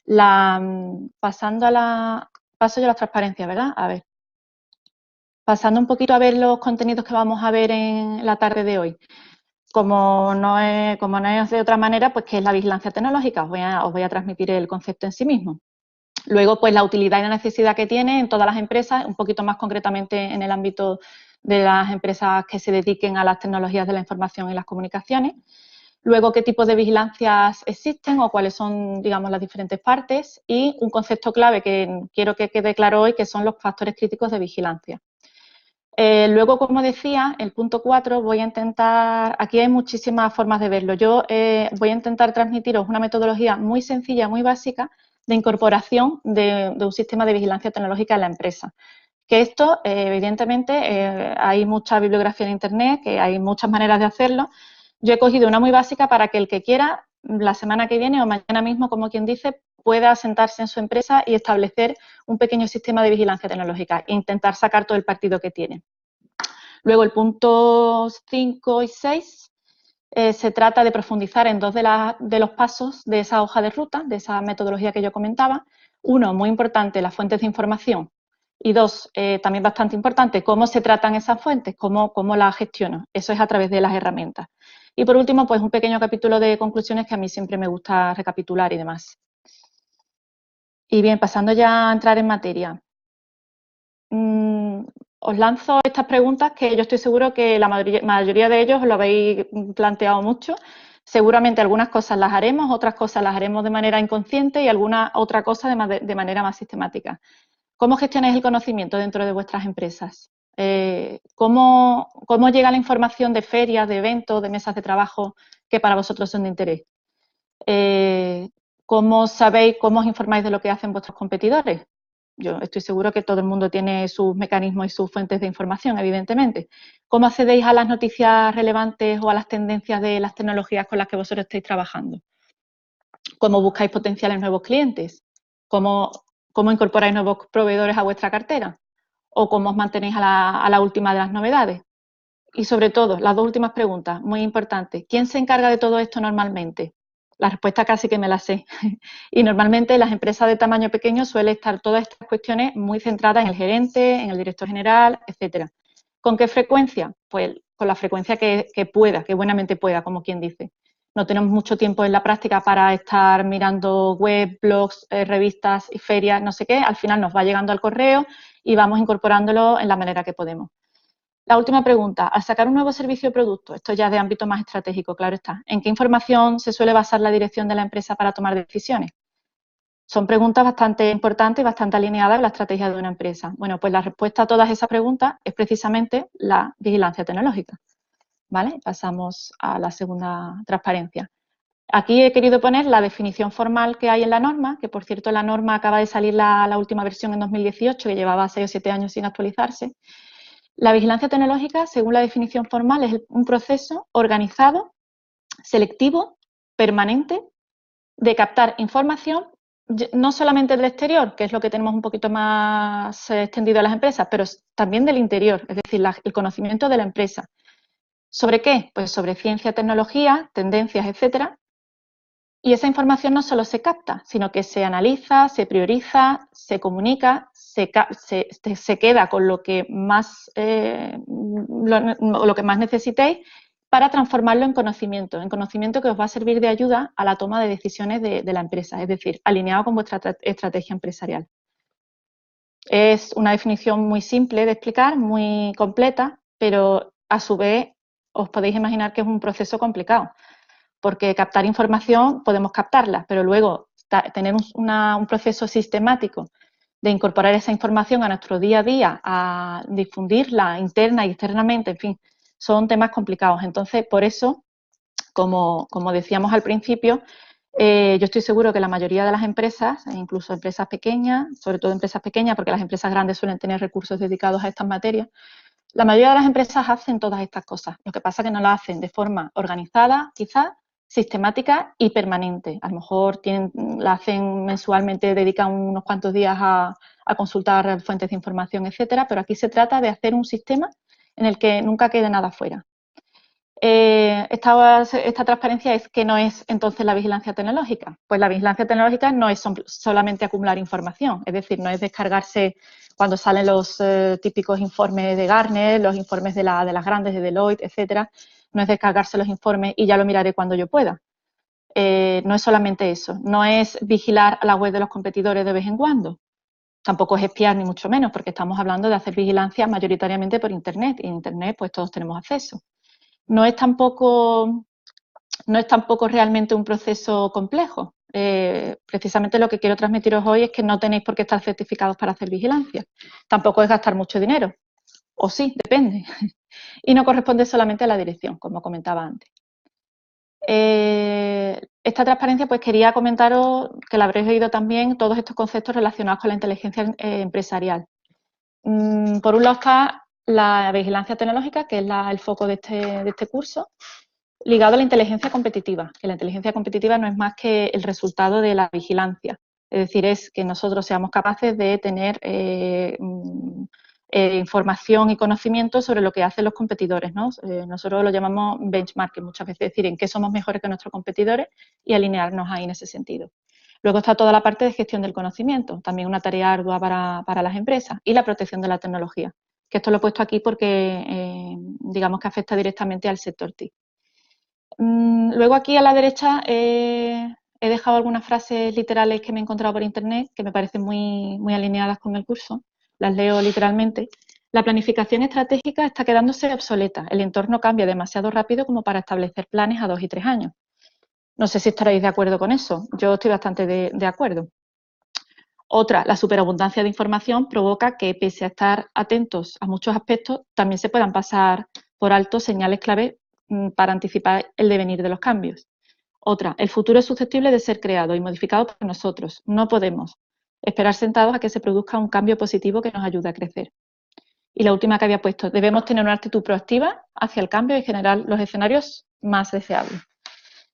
Paso yo a la transparencia, ¿verdad? A ver, pasando un poquito a ver los contenidos que vamos a ver en la tarde de hoy. Como no es de otra manera, pues ¿qué es la vigilancia tecnológica? Os voy a transmitir el concepto en sí mismo. Luego, pues la utilidad y la necesidad que tiene en todas las empresas, un poquito más concretamente en el ámbito de las empresas que se dediquen a las tecnologías de la información y las comunicaciones. Luego, qué tipos de vigilancias existen o cuáles son, digamos, las diferentes partes. Y un concepto clave que quiero que quede claro hoy, que son los factores críticos de vigilancia. Luego, como decía, el punto 4, voy a intentar, aquí hay muchísimas formas de verlo. Yo voy a intentar transmitiros una metodología muy sencilla, muy básica, de incorporación de un sistema de vigilancia tecnológica en la empresa. Que esto, evidentemente, hay mucha bibliografía en Internet, que hay muchas maneras de hacerlo. Yo he cogido una muy básica para que el que quiera, la semana que viene o mañana mismo, como quien dice, pueda sentarse en su empresa y establecer un pequeño sistema de vigilancia tecnológica e intentar sacar todo el partido que tiene. Luego, el punto 5 y 6 se trata de profundizar en dos de los pasos de esa hoja de ruta, de esa metodología que yo comentaba. Uno, muy importante, las fuentes de información. Y dos, también bastante importante, cómo se tratan esas fuentes, cómo las gestiono. Eso es a través de las herramientas. Y por último, pues un pequeño capítulo de conclusiones que a mí siempre me gusta recapitular y demás. Y bien, pasando ya a entrar en materia. Os lanzo estas preguntas que yo estoy seguro que la mayoría de ellos lo habéis planteado mucho. Seguramente algunas cosas las haremos, otras cosas las haremos de manera inconsciente y alguna otra cosa de manera más sistemática. ¿Cómo gestionáis el conocimiento dentro de vuestras empresas? ¿Cómo llega la información de ferias, de eventos, de mesas de trabajo que para vosotros son de interés? ¿Cómo sabéis, cómo os informáis de lo que hacen vuestros competidores? Yo estoy seguro que todo el mundo tiene sus mecanismos y sus fuentes de información, evidentemente. ¿Cómo accedéis a las noticias relevantes o a las tendencias de las tecnologías con las que vosotros estáis trabajando? ¿Cómo buscáis potenciales nuevos clientes? ¿Cómo incorporáis nuevos proveedores a vuestra cartera? ¿O cómo os mantenéis a la última de las novedades? Y sobre todo, las dos últimas preguntas, muy importantes. ¿Quién se encarga de todo esto normalmente? La respuesta casi que me la sé. Y normalmente en las empresas de tamaño pequeño suele estar todas estas cuestiones muy centradas en el gerente, en el director general, etcétera. ¿Con qué frecuencia? Pues con la frecuencia que pueda, que buenamente pueda, como quien dice. No tenemos mucho tiempo en la práctica para estar mirando web, blogs, revistas y ferias, no sé qué. Al final nos va llegando al correo y vamos incorporándolo en la manera que podemos. La última pregunta, al sacar un nuevo servicio o producto, esto ya es de ámbito más estratégico, claro está, ¿en qué información se suele basar la dirección de la empresa para tomar decisiones? Son preguntas bastante importantes y bastante alineadas con la estrategia de una empresa. Bueno, pues la respuesta a todas esas preguntas es precisamente la vigilancia tecnológica. ¿Vale? Pasamos a la segunda transparencia. Aquí he querido poner la definición formal que hay en la norma, que por cierto la norma acaba de salir la última versión en 2018, que llevaba 6 o 7 años sin actualizarse. La vigilancia tecnológica, según la definición formal, es un proceso organizado, selectivo, permanente, de captar información, no solamente del exterior, que es lo que tenemos un poquito más extendido en las empresas, pero también del interior, es decir, el conocimiento de la empresa. ¿Sobre qué? Pues sobre ciencia, tecnología, tendencias, etcétera. Y esa información no solo se capta, sino que se analiza, se prioriza, se comunica, se queda con lo que más necesitéis para transformarlo en conocimiento que os va a servir de ayuda a la toma de decisiones de la empresa, es decir, alineado con vuestra estrategia empresarial. Es una definición muy simple de explicar, muy completa, pero a su vez os podéis imaginar que es un proceso complicado, porque captar información podemos captarla, pero luego tener un proceso sistemático de incorporar esa información a nuestro día a día, a difundirla interna y externamente, en fin, son temas complicados. Entonces, por eso, como decíamos al principio, yo estoy seguro que la mayoría de las empresas, incluso empresas pequeñas, sobre todo empresas pequeñas, porque las empresas grandes suelen tener recursos dedicados a estas materias, la mayoría de las empresas hacen todas estas cosas. Lo que pasa es que no las hacen de forma organizada, quizás, sistemática y permanente. A lo mejor la hacen mensualmente, dedican unos cuantos días a consultar fuentes de información, etcétera, pero aquí se trata de hacer un sistema en el que nunca quede nada fuera. Esta transparencia es que no es entonces la vigilancia tecnológica. Pues la vigilancia tecnológica no es solamente acumular información, es decir, no es descargarse cuando salen los típicos informes de Gartner, los informes de las grandes de Deloitte, etcétera, no es descargarse los informes y ya lo miraré cuando yo pueda. No es solamente eso, no es vigilar a la web de los competidores de vez en cuando, tampoco es espiar ni mucho menos, porque estamos hablando de hacer vigilancia mayoritariamente por Internet, y en Internet pues todos tenemos acceso. No es tampoco realmente un proceso complejo. Precisamente lo que quiero transmitiros hoy es que no tenéis por qué estar certificados para hacer vigilancia. Tampoco es gastar mucho dinero, o sí, depende. Y no corresponde solamente a la dirección, como comentaba antes. Esta transparencia, pues quería comentaros, que la habréis oído también, todos estos conceptos relacionados con la inteligencia empresarial. Por un lado está la vigilancia tecnológica, que es el foco de este curso, ligado a la inteligencia competitiva, que la inteligencia competitiva no es más que el resultado de la vigilancia. Es decir, es que nosotros seamos capaces de tener información y conocimiento sobre lo que hacen los competidores, ¿no? Nosotros lo llamamos benchmarking muchas veces, es decir, en qué somos mejores que nuestros competidores y alinearnos ahí en ese sentido. Luego está toda la parte de gestión del conocimiento, también una tarea ardua para las empresas, y la protección de la tecnología, que esto lo he puesto aquí porque digamos que afecta directamente al sector TIC. Luego aquí a la derecha he dejado algunas frases literales que me he encontrado por internet que me parecen muy alineadas con el curso. Las leo literalmente. La planificación estratégica está quedándose obsoleta. El entorno cambia demasiado rápido como para establecer planes a 2 y 3 años. No sé si estaréis de acuerdo con eso. Yo estoy bastante de acuerdo. Otra, la superabundancia de información provoca que, pese a estar atentos a muchos aspectos, también se puedan pasar por alto señales clave para anticipar el devenir de los cambios. Otra, el futuro es susceptible de ser creado y modificado por nosotros. No podemos esperar sentados a que se produzca un cambio positivo que nos ayude a crecer. Y la última que había puesto, debemos tener una actitud proactiva hacia el cambio y generar los escenarios más deseables.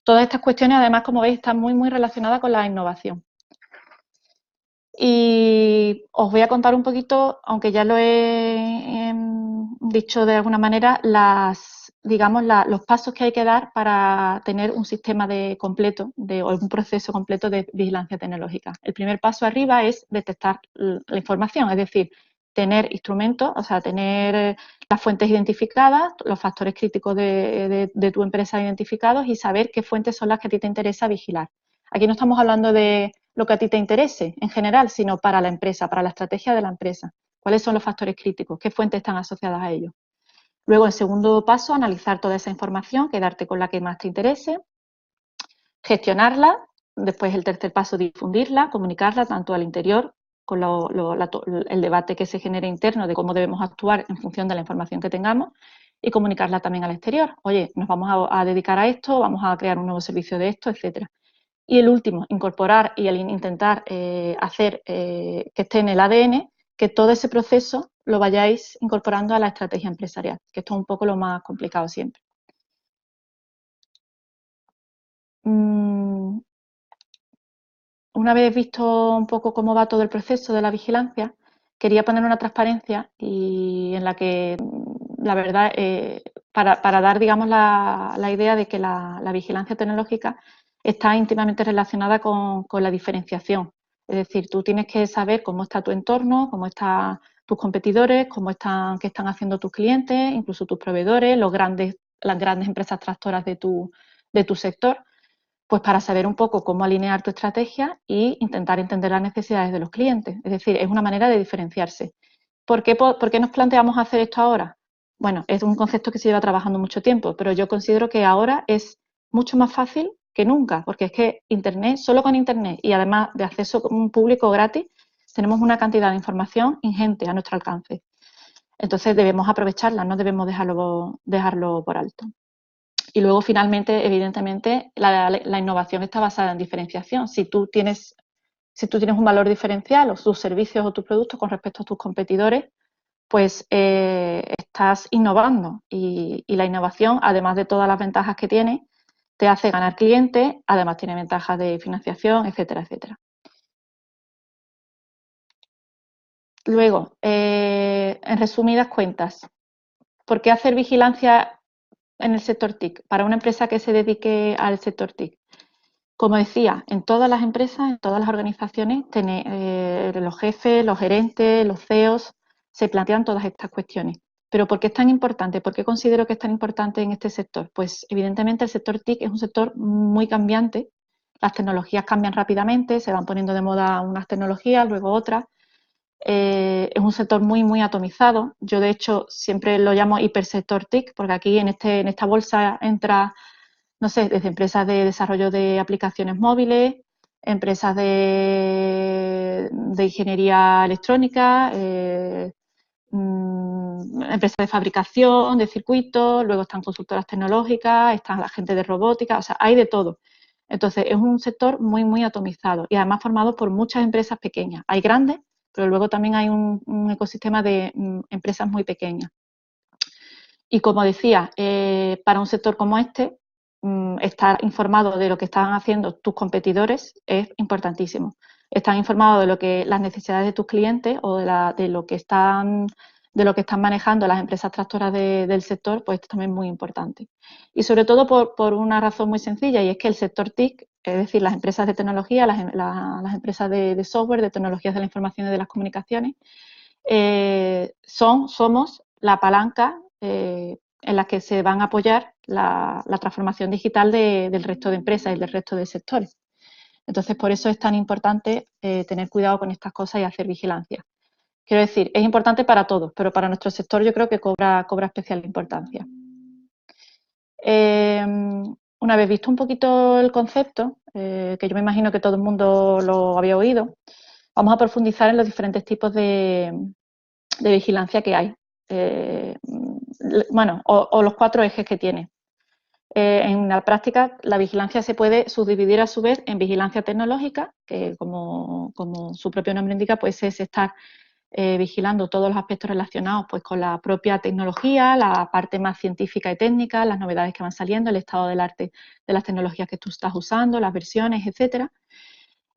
Todas estas cuestiones, además, como veis, están muy relacionadas con la innovación. Y os voy a contar un poquito, aunque ya lo he dicho de alguna manera, los pasos que hay que dar para tener un sistema completo o un proceso completo de vigilancia tecnológica. El primer paso arriba es detectar la información, es decir, tener instrumentos, o sea, tener las fuentes identificadas, los factores críticos de tu empresa identificados y saber qué fuentes son las que a ti te interesa vigilar. Aquí no estamos hablando de lo que a ti te interese en general, sino para la empresa, para la estrategia de la empresa. ¿Cuáles son los factores críticos? ¿Qué fuentes están asociadas a ellos? Luego, en segundo paso, analizar toda esa información, quedarte con la que más te interese, gestionarla. Después, el tercer paso, difundirla, comunicarla tanto al interior, con el debate que se genere interno de cómo debemos actuar en función de la información que tengamos, y comunicarla también al exterior. Oye, nos vamos a dedicar a esto, vamos a crear un nuevo servicio de esto, etcétera. Y el último, incorporar y intentar hacer que esté en el ADN, que todo ese proceso lo vayáis incorporando a la estrategia empresarial, que esto es un poco lo más complicado siempre. Una vez visto un poco cómo va todo el proceso de la vigilancia, quería poner una transparencia y en la que, la verdad, para dar, digamos, la idea de que la vigilancia tecnológica está íntimamente relacionada con la diferenciación. Es decir, tú tienes que saber cómo está tu entorno, cómo están tus competidores, qué están haciendo tus clientes, incluso tus proveedores, las grandes empresas tractoras de tu sector, pues para saber un poco cómo alinear tu estrategia e intentar entender las necesidades de los clientes. Es decir, es una manera de diferenciarse. ¿Por qué nos planteamos hacer esto ahora? Bueno, es un concepto que se lleva trabajando mucho tiempo, pero yo considero que ahora es mucho más fácil que nunca, porque es que Internet, solo con Internet y además de acceso público gratis, tenemos una cantidad de información ingente a nuestro alcance. Entonces debemos aprovecharla, no debemos dejarlo por alto. Y luego, finalmente, evidentemente, la innovación está basada en diferenciación. Si tú tienes un valor diferencial o tus servicios o tus productos con respecto a tus competidores, pues estás innovando. Y la innovación, además de todas las ventajas que tiene, te hace ganar clientes, además tiene ventajas de financiación, etcétera, etcétera. Luego, en resumidas cuentas, ¿por qué hacer vigilancia en el sector TIC, para una empresa que se dedique al sector TIC. Como decía, en todas las empresas, en todas las organizaciones, los jefes, los gerentes, los CEOs, se plantean todas estas cuestiones. ¿Pero por qué es tan importante? ¿Por qué considero que es tan importante en este sector? Pues evidentemente el sector TIC es un sector muy cambiante. Las tecnologías cambian rápidamente, se van poniendo de moda unas tecnologías, luego otras. Es un sector muy atomizado. Yo, de hecho, siempre lo llamo hipersector TIC, porque aquí en esta bolsa entra, no sé, desde empresas de desarrollo de aplicaciones móviles, empresas de ingeniería electrónica, empresas de fabricación, de circuitos, luego están consultoras tecnológicas, están la gente de robótica, o sea, hay de todo. Entonces, es un sector muy atomizado y además formado por muchas empresas pequeñas. Hay grandes, pero luego también hay un ecosistema de empresas muy pequeñas. Y como decía, para un sector como este, estar informado de lo que están haciendo tus competidores es importantísimo. Estar informado de lo que las necesidades de tus clientes o de lo que están manejando las empresas tractoras del sector, pues esto también es muy importante. Y sobre todo por una razón muy sencilla, y es que el sector TIC, es decir, las empresas de tecnología, las empresas de software, de tecnologías de la información y de las comunicaciones, somos la palanca en la que se van a apoyar la transformación digital del resto de empresas y del resto de sectores. Entonces, por eso es tan importante tener cuidado con estas cosas y hacer vigilancia. Quiero decir, es importante para todos, pero para nuestro sector yo creo que cobra especial importancia. Una vez visto un poquito el concepto, que yo me imagino que todo el mundo lo había oído, vamos a profundizar en los diferentes tipos de vigilancia que hay. Bueno, o los 4 ejes que tiene. En la práctica, la vigilancia se puede subdividir a su vez en vigilancia tecnológica, que como su propio nombre indica, pues es estar vigilando todos los aspectos relacionados pues, con la propia tecnología, la parte más científica y técnica, las novedades que van saliendo, el estado del arte de las tecnologías que tú estás usando, las versiones, etcétera.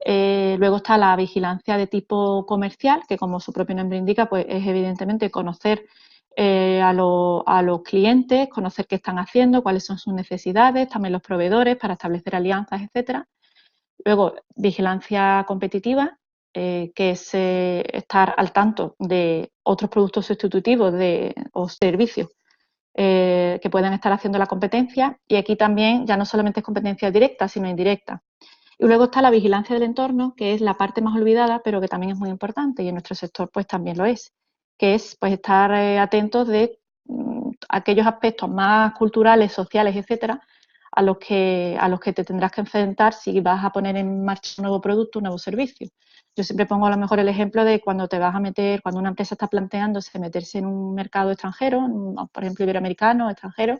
Luego está la vigilancia de tipo comercial, que como su propio nombre indica, pues es evidentemente conocer a los clientes, conocer qué están haciendo, cuáles son sus necesidades, también los proveedores para establecer alianzas, etcétera. Luego, vigilancia competitiva, que es estar al tanto de otros productos sustitutivos o servicios que pueden estar haciendo la competencia. Y aquí también ya no solamente es competencia directa, sino indirecta. Y luego está la vigilancia del entorno, que es la parte más olvidada, pero que también es muy importante y en nuestro sector pues también lo es, que es pues estar atentos de aquellos aspectos más culturales, sociales, etcétera, a los que te tendrás que enfrentar si vas a poner en marcha un nuevo producto, un nuevo servicio. Yo siempre pongo a lo mejor el ejemplo de cuando te vas a meter, cuando una empresa está planteándose meterse en un mercado extranjero, por ejemplo iberoamericano, extranjero,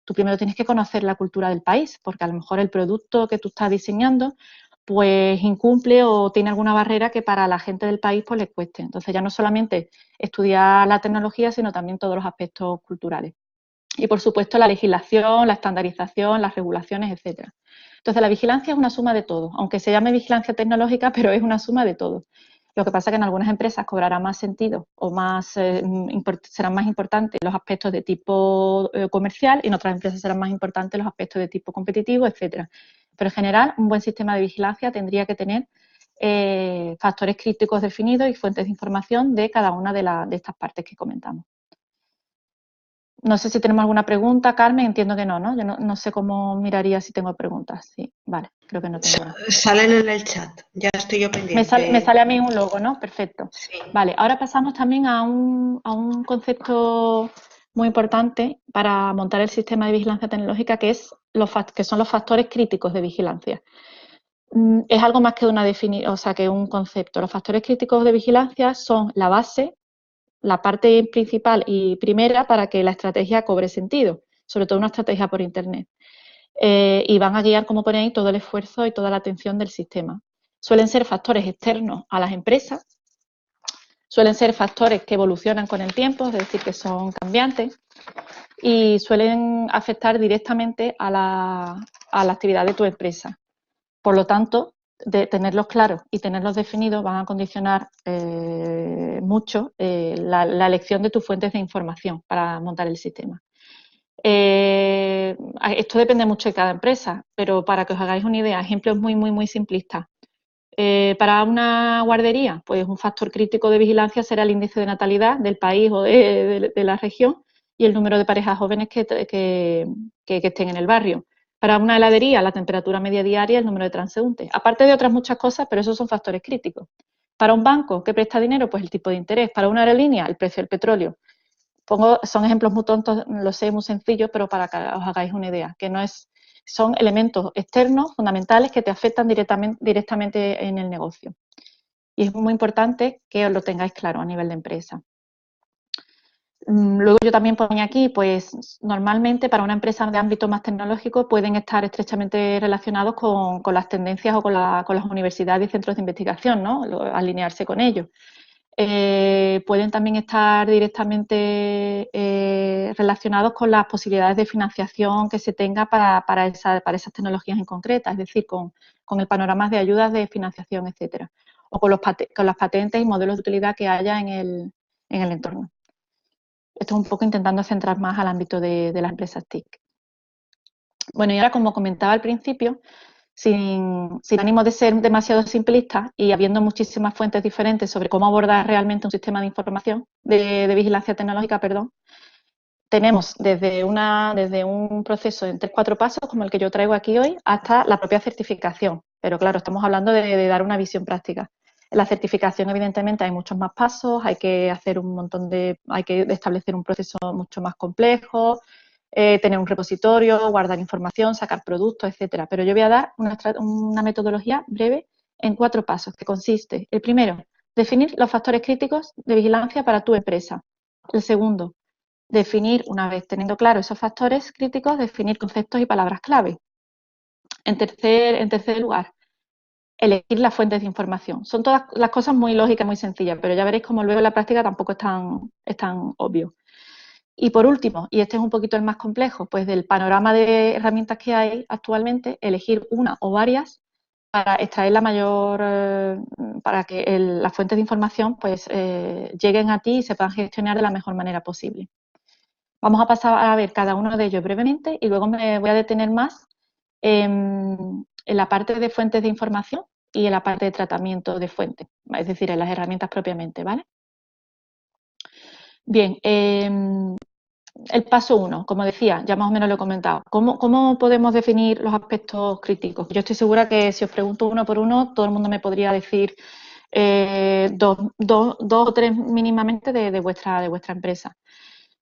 tú primero tienes que conocer la cultura del país, porque a lo mejor el producto que tú estás diseñando pues incumple o tiene alguna barrera que para la gente del país pues les cueste. Entonces ya no solamente estudiar la tecnología, sino también todos los aspectos culturales. Y por supuesto la legislación, la estandarización, las regulaciones, etcétera. Entonces la vigilancia es una suma de todo, aunque se llame vigilancia tecnológica, pero es una suma de todo. Lo que pasa es que en algunas empresas cobrará más sentido o serán más importantes los aspectos de tipo comercial y en otras empresas serán más importantes los aspectos de tipo competitivo, etcétera. Pero en general, un buen sistema de vigilancia tendría que tener factores críticos definidos y fuentes de información de cada una de estas partes que comentamos. No sé si tenemos alguna pregunta, Carmen, entiendo que no, ¿no? Yo no sé cómo miraría si tengo preguntas. Sí, vale, creo que no tengo nada. Salen en el chat, ya estoy yo pendiente. Me sale a mí un logo, ¿no? Perfecto. Sí. Vale, ahora pasamos también a un concepto muy importante para montar el sistema de vigilancia tecnológica, que son los factores críticos de vigilancia. Es algo más que que un concepto. Los factores críticos de vigilancia son la base, la parte principal y primera para que la estrategia cobre sentido, sobre todo una estrategia por Internet. Y van a guiar, como ponéis, todo el esfuerzo y toda la atención del sistema. Suelen ser factores externos a las empresas, suelen ser factores que evolucionan con el tiempo, es decir, que son cambiantes, y suelen afectar directamente a la actividad de tu empresa. Por lo tanto, de tenerlos claros y tenerlos definidos van a condicionar mucho la elección de tus fuentes de información para montar el sistema. Esto depende mucho de cada empresa, pero para que os hagáis una idea, ejemplos muy simplistas. Para una guardería, pues un factor crítico de vigilancia será el índice de natalidad del país o de la región y el número de parejas jóvenes que estén en el barrio. Para una heladería, la temperatura media diaria y el número de transeúntes. Aparte de otras muchas cosas, pero esos son factores críticos. Para un banco que presta dinero, pues el tipo de interés. Para una aerolínea, el precio del petróleo. Son ejemplos muy tontos, lo sé, muy sencillos, pero para que os hagáis una idea, que no es, son elementos externos fundamentales que te afectan directamente en el negocio. Y es muy importante que os lo tengáis claro a nivel de empresa. Luego yo también ponía aquí, pues normalmente para una empresa de ámbito más tecnológico pueden estar estrechamente relacionados con las tendencias o con las universidades y centros de investigación, ¿no? Alinearse con ellos. Pueden también estar directamente relacionados con las posibilidades de financiación que se tenga para esas tecnologías en concretas, es decir, con el panorama de ayudas de financiación, etcétera, o con las patentes y modelos de utilidad que haya en el entorno. Esto es un poco intentando centrar más al ámbito de las empresas TIC. Bueno, y ahora, como comentaba al principio, sin ánimo de ser demasiado simplista y habiendo muchísimas fuentes diferentes sobre cómo abordar realmente un sistema de información, de vigilancia tecnológica, perdón, tenemos desde un proceso en 3-4 pasos, como el que yo traigo aquí hoy, hasta la propia certificación. Pero claro, estamos hablando de dar una visión práctica. En la certificación, evidentemente, hay muchos más pasos, hay que hacer hay que establecer un proceso mucho más complejo, tener un repositorio, guardar información, sacar productos, etcétera. Pero yo voy a dar una metodología breve en 4 pasos, que consiste, el primero, definir los factores críticos de vigilancia para tu empresa. El segundo, definir, una vez teniendo claro esos factores críticos, definir conceptos y palabras clave. En tercer lugar, elegir las fuentes de información. Son todas las cosas muy lógicas, muy sencillas, pero ya veréis cómo luego en la práctica tampoco es tan obvio. Y por último, y este es un poquito el más complejo, pues del panorama de herramientas que hay actualmente, elegir una o varias para extraer para que las fuentes de información pues lleguen a ti y se puedan gestionar de la mejor manera posible. Vamos a pasar a ver cada uno de ellos brevemente y luego me voy a detener más en la parte de fuentes de información y en la parte de tratamiento de fuentes, es decir, en las herramientas propiamente, ¿vale? Bien, el paso 1, como decía, ya más o menos lo he comentado. ¿Cómo podemos definir los aspectos críticos? Yo estoy segura que si os pregunto uno por uno, todo el mundo me podría decir dos o tres mínimamente de vuestra empresa.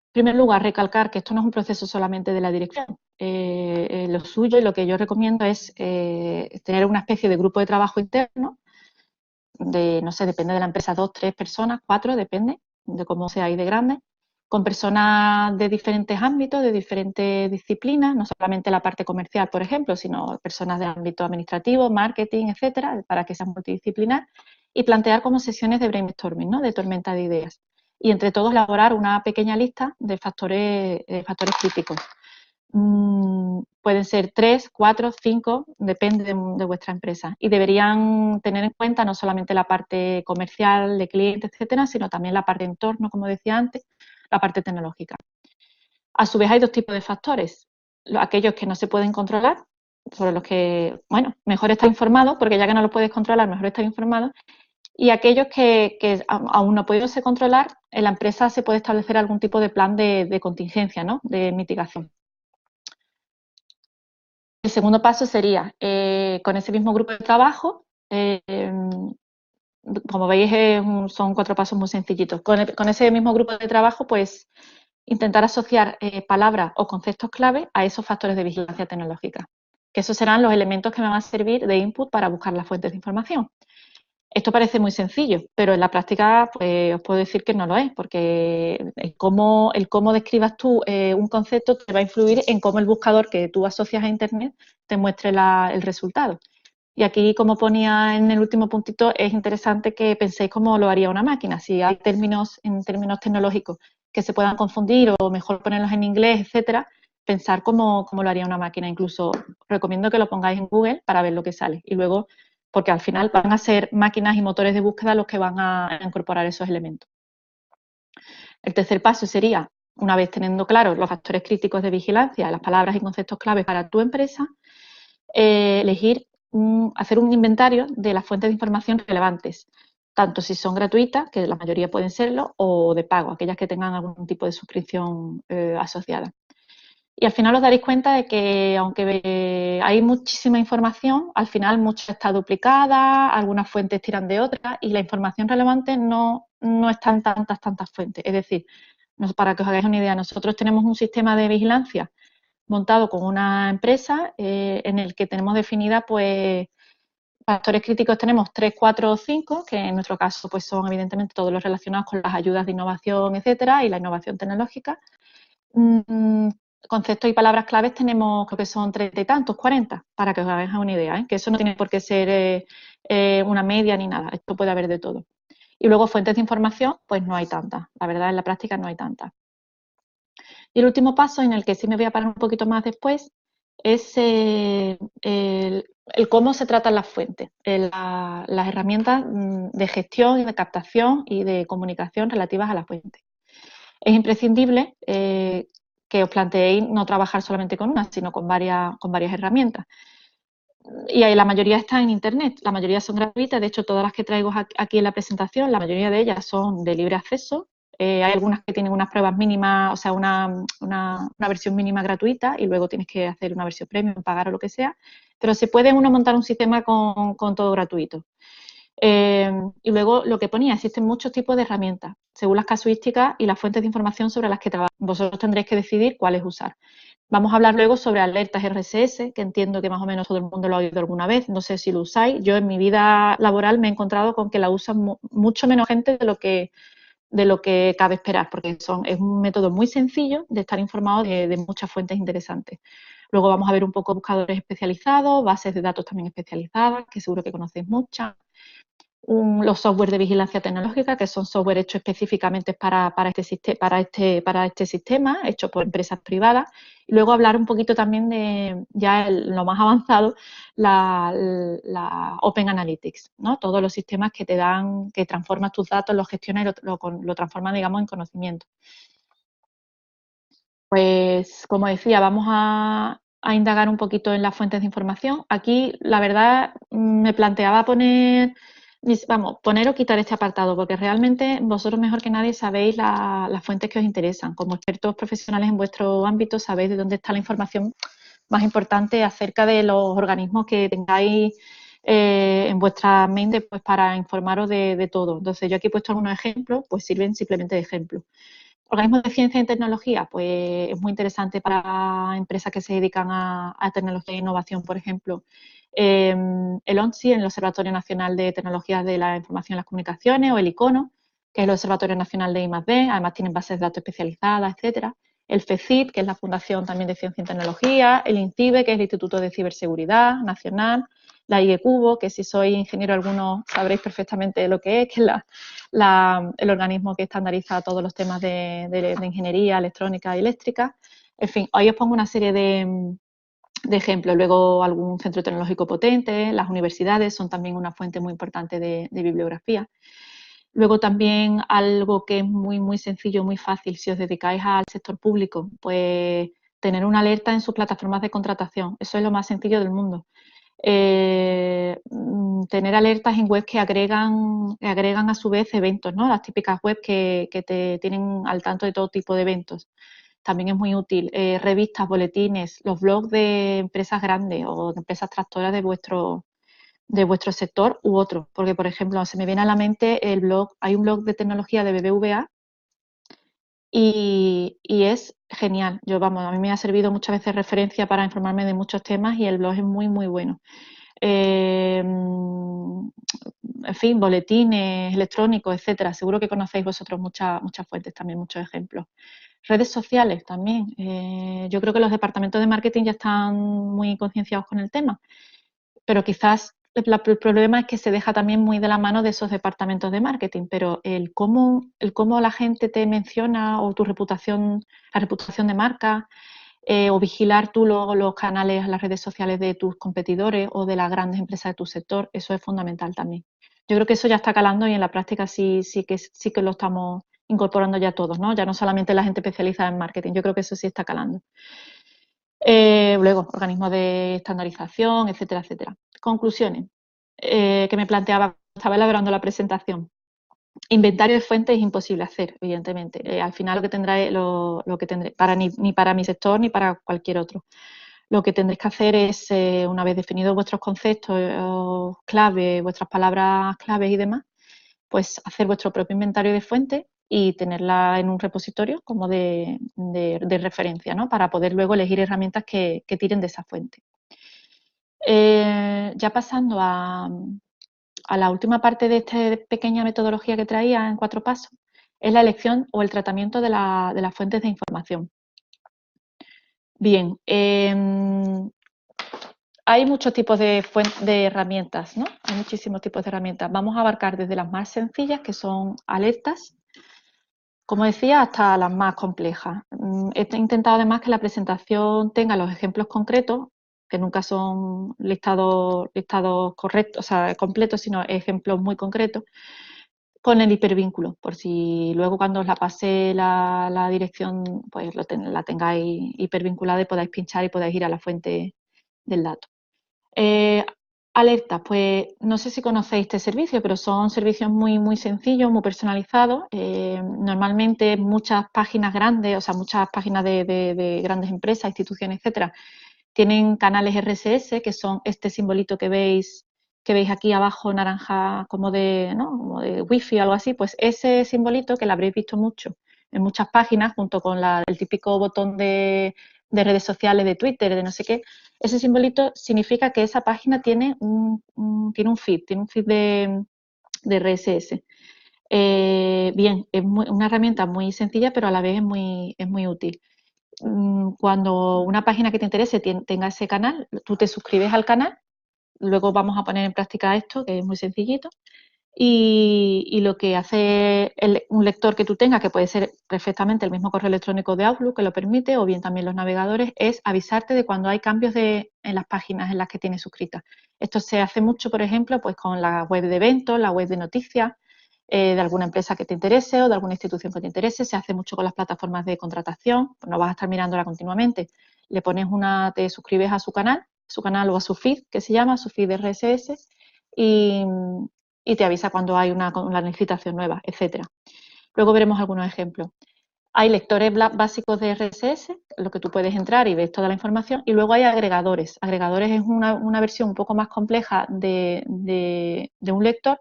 En primer lugar, recalcar que esto no es un proceso solamente de la dirección. Lo suyo y lo que yo recomiendo es tener una especie de grupo de trabajo interno no sé, depende de la empresa, 2, 3 personas, 4, depende de cómo sea y de grande, con personas de diferentes ámbitos, de diferentes disciplinas, no solamente la parte comercial, por ejemplo, sino personas de ámbito administrativo, marketing, etcétera, para que sea multidisciplinar, y plantear como sesiones de brainstorming, ¿no? De tormenta de ideas. Y entre todos elaborar una pequeña lista de factores críticos. Pueden ser 3, 4, 5, depende de vuestra empresa. Y deberían tener en cuenta no solamente la parte comercial, de clientes, etcétera, sino también la parte de entorno, como decía antes, la parte tecnológica. A su vez hay dos tipos de factores. Aquellos que no se pueden controlar, sobre los que, bueno, mejor estar informado, porque ya que no los puedes controlar, mejor estar informado. Y aquellos que aún no pudiéndose controlar, en la empresa se puede establecer algún tipo de plan de contingencia, ¿no? De mitigación. El segundo paso sería, con ese mismo grupo de trabajo, como veis son 4 pasos muy sencillitos. Con ese mismo grupo de trabajo, pues intentar asociar palabras o conceptos clave a esos factores de vigilancia tecnológica, que esos serán los elementos que me van a servir de input para buscar las fuentes de información. Esto parece muy sencillo, pero en la práctica pues, os puedo decir que no lo es, porque el cómo describas tú un concepto te va a influir en cómo el buscador que tú asocias a Internet te muestre el resultado. Y aquí, como ponía en el último puntito, es interesante que penséis cómo lo haría una máquina. Si hay términos tecnológicos que se puedan confundir o mejor ponerlos en inglés, etcétera, pensar cómo lo haría una máquina. Incluso recomiendo que lo pongáis en Google para ver lo que sale. Y luego, porque al final van a ser máquinas y motores de búsqueda los que van a incorporar esos elementos. El tercer paso sería una vez teniendo claros los factores críticos de vigilancia, las palabras y conceptos clave para tu empresa, hacer un inventario de las fuentes de información relevantes, tanto si son gratuitas, que la mayoría pueden serlo, o de pago, aquellas que tengan algún tipo de suscripción asociada. Y al final os daréis cuenta de que aunque hay muchísima información, al final mucha está duplicada, algunas fuentes tiran de otras y la información relevante no está en tantas fuentes. Es decir, para que os hagáis una idea, nosotros tenemos un sistema de vigilancia montado con una empresa en el que tenemos definida, pues, factores críticos tenemos 3, 4 o 5, que en nuestro caso pues son evidentemente todos los relacionados con las ayudas de innovación, etcétera, y la innovación tecnológica. Conceptos y palabras claves tenemos, creo que son 30 y tantos, 40, para que os hagáis una idea, que eso no tiene por qué ser una media ni nada, esto puede haber de todo. Y luego fuentes de información, pues no hay tantas, la verdad en la práctica no hay tantas. Y el último paso, en el que sí me voy a parar un poquito más después, es el cómo se tratan las fuentes, las herramientas de gestión y de captación y de comunicación relativas a las fuentes. Es imprescindible que os planteéis no trabajar solamente con una, sino con varias herramientas. Y la mayoría están en Internet, la mayoría son gratuitas, de hecho todas las que traigo aquí en la presentación, la mayoría de ellas son de libre acceso. Hay algunas que tienen unas pruebas mínimas, o sea, una versión mínima gratuita y luego tienes que hacer una versión premium, pagar o lo que sea, pero se puede uno montar un sistema con todo gratuito. Y luego lo que ponía, existen muchos tipos de herramientas, según las casuísticas y las fuentes de información sobre las que trabajan. Vosotros tendréis que decidir cuáles usar. Vamos a hablar luego sobre alertas RSS, que entiendo que más o menos todo el mundo lo ha oído alguna vez, no sé si lo usáis. Yo en mi vida laboral me he encontrado con que la usan mucho menos gente de lo que cabe esperar, porque es un método muy sencillo de estar informado de muchas fuentes interesantes. Luego vamos a ver un poco buscadores especializados, bases de datos también especializadas, que seguro que conocéis muchas. Los software de vigilancia tecnológica, que son software hechos específicamente para este sistema, hechos por empresas privadas. Y luego hablar un poquito también de, ya lo más avanzado, la Open Analytics, ¿no? Todos los sistemas que te dan, que transformas tus datos, los gestionas y lo transforman, digamos, en conocimiento. Pues, como decía, vamos a indagar un poquito en las fuentes de información. Aquí, la verdad, me planteaba poner o quitar este apartado, porque realmente vosotros mejor que nadie sabéis las fuentes que os interesan. Como expertos profesionales en vuestro ámbito, sabéis de dónde está la información más importante acerca de los organismos que tengáis en vuestra mente, pues, para informaros de todo. Entonces, yo aquí he puesto algunos ejemplos, pues sirven simplemente de ejemplo. Organismos de ciencia y tecnología, pues es muy interesante para empresas que se dedican a tecnología e innovación, por ejemplo. El ONSI, el Observatorio Nacional de Tecnologías de la Información y las Comunicaciones, o el ICONO, que es el Observatorio Nacional de I+D, además tienen bases de datos especializadas, etcétera. El FECIT, que es la Fundación también de Ciencia y Tecnología, el INCIBE, que es el Instituto de Ciberseguridad Nacional, la IECUBO, que si sois ingeniero alguno sabréis perfectamente lo que es el organismo que estandariza todos los temas de ingeniería electrónica y eléctrica. En fin, hoy os pongo una serie de ejemplos. Luego algún centro tecnológico potente, las universidades son también una fuente muy importante de bibliografía. Luego también algo que es muy, muy sencillo, muy fácil, si os dedicáis al sector público, pues tener una alerta en sus plataformas de contratación. Eso es lo más sencillo del mundo. Tener alertas en webs que agregan a su vez eventos, ¿no? Las típicas webs que te tienen al tanto de todo tipo de eventos. También es muy útil. Revistas, boletines, los blogs de empresas grandes o de empresas tractoras de vuestro sector u otro. Porque, por ejemplo, se me viene a la mente hay un blog de tecnología de BBVA y es genial. A mí me ha servido muchas veces referencia para informarme de muchos temas y el blog es muy, muy bueno. En fin, boletines electrónicos, etcétera. Seguro que conocéis vosotros muchas fuentes también, muchos ejemplos. Redes sociales también. Yo creo que los departamentos de marketing ya están muy concienciados con el tema, pero quizás el problema es que se deja también muy de la mano de esos departamentos de marketing, pero el cómo la gente te menciona o la reputación de marca, o vigilar tú los canales, las redes sociales de tus competidores o de las grandes empresas de tu sector, eso es fundamental también. Yo creo que eso ya está calando y en la práctica sí que lo estamos incorporando ya todos, ¿no? Ya no solamente la gente especializada en marketing, yo creo que eso sí está calando. Luego, organismos de estandarización, etcétera, etcétera. Conclusiones que me planteaba, estaba elaborando la presentación. Inventario de fuentes es imposible hacer, evidentemente. Al final lo que tendré, ni para mi sector ni para cualquier otro. Lo que tendréis que hacer es, una vez definidos vuestros conceptos clave, vuestras palabras claves y demás, pues hacer vuestro propio inventario de fuentes y tenerla en un repositorio como de referencia, ¿no? Para poder luego elegir herramientas que tiren de esa fuente. Ya pasando a la última parte de esta pequeña metodología que traía en 4 pasos, es la elección o el tratamiento de las fuentes de información. Bien, hay muchos tipos de herramientas, ¿no? Hay muchísimos tipos de herramientas. Vamos a abarcar desde las más sencillas, que son alertas, como decía, hasta las más complejas. He intentado además que la presentación tenga los ejemplos concretos, que nunca son listados correctos, o sea, completos, sino ejemplos muy concretos, con el hipervínculo, por si luego cuando os la pase la dirección, pues la tengáis hipervinculada y podáis pinchar y podáis ir a la fuente del dato. Alertas, pues no sé si conocéis este servicio, pero son servicios muy sencillos, muy personalizados. Normalmente muchas páginas grandes, o sea, muchas páginas de grandes empresas, instituciones, etcétera, tienen canales RSS, que son este simbolito que veis aquí abajo naranja como de, ¿no? Como de wifi o algo así, pues ese simbolito que lo habréis visto mucho en muchas páginas, junto con el típico botón de redes sociales, de Twitter, de no sé qué, ese simbolito significa que esa página tiene un feed, de RSS. Bien, es una herramienta muy sencilla, pero a la vez es muy útil. Cuando una página que te interese tenga ese canal, tú te suscribes al canal, luego vamos a poner en práctica esto, que es muy sencillito, y lo que hace un lector que tú tengas, que puede ser perfectamente el mismo correo electrónico de Outlook, que lo permite, o bien también los navegadores, es avisarte de cuando hay cambios en las páginas en las que tienes suscritas. Esto se hace mucho, por ejemplo, pues con la web de eventos, la web de noticias, de alguna empresa que te interese o de alguna institución que te interese. Se hace mucho con las plataformas de contratación, pues no vas a estar mirándola continuamente. Le pones te suscribes a su canal o a su feed, que se llama, su feed de RSS, y te avisa cuando hay una licitación nueva, etcétera. Luego veremos algunos ejemplos. Hay lectores básicos de RSS, lo que tú puedes entrar y ves toda la información, y luego hay agregadores. Agregadores es una versión un poco más compleja de un lector,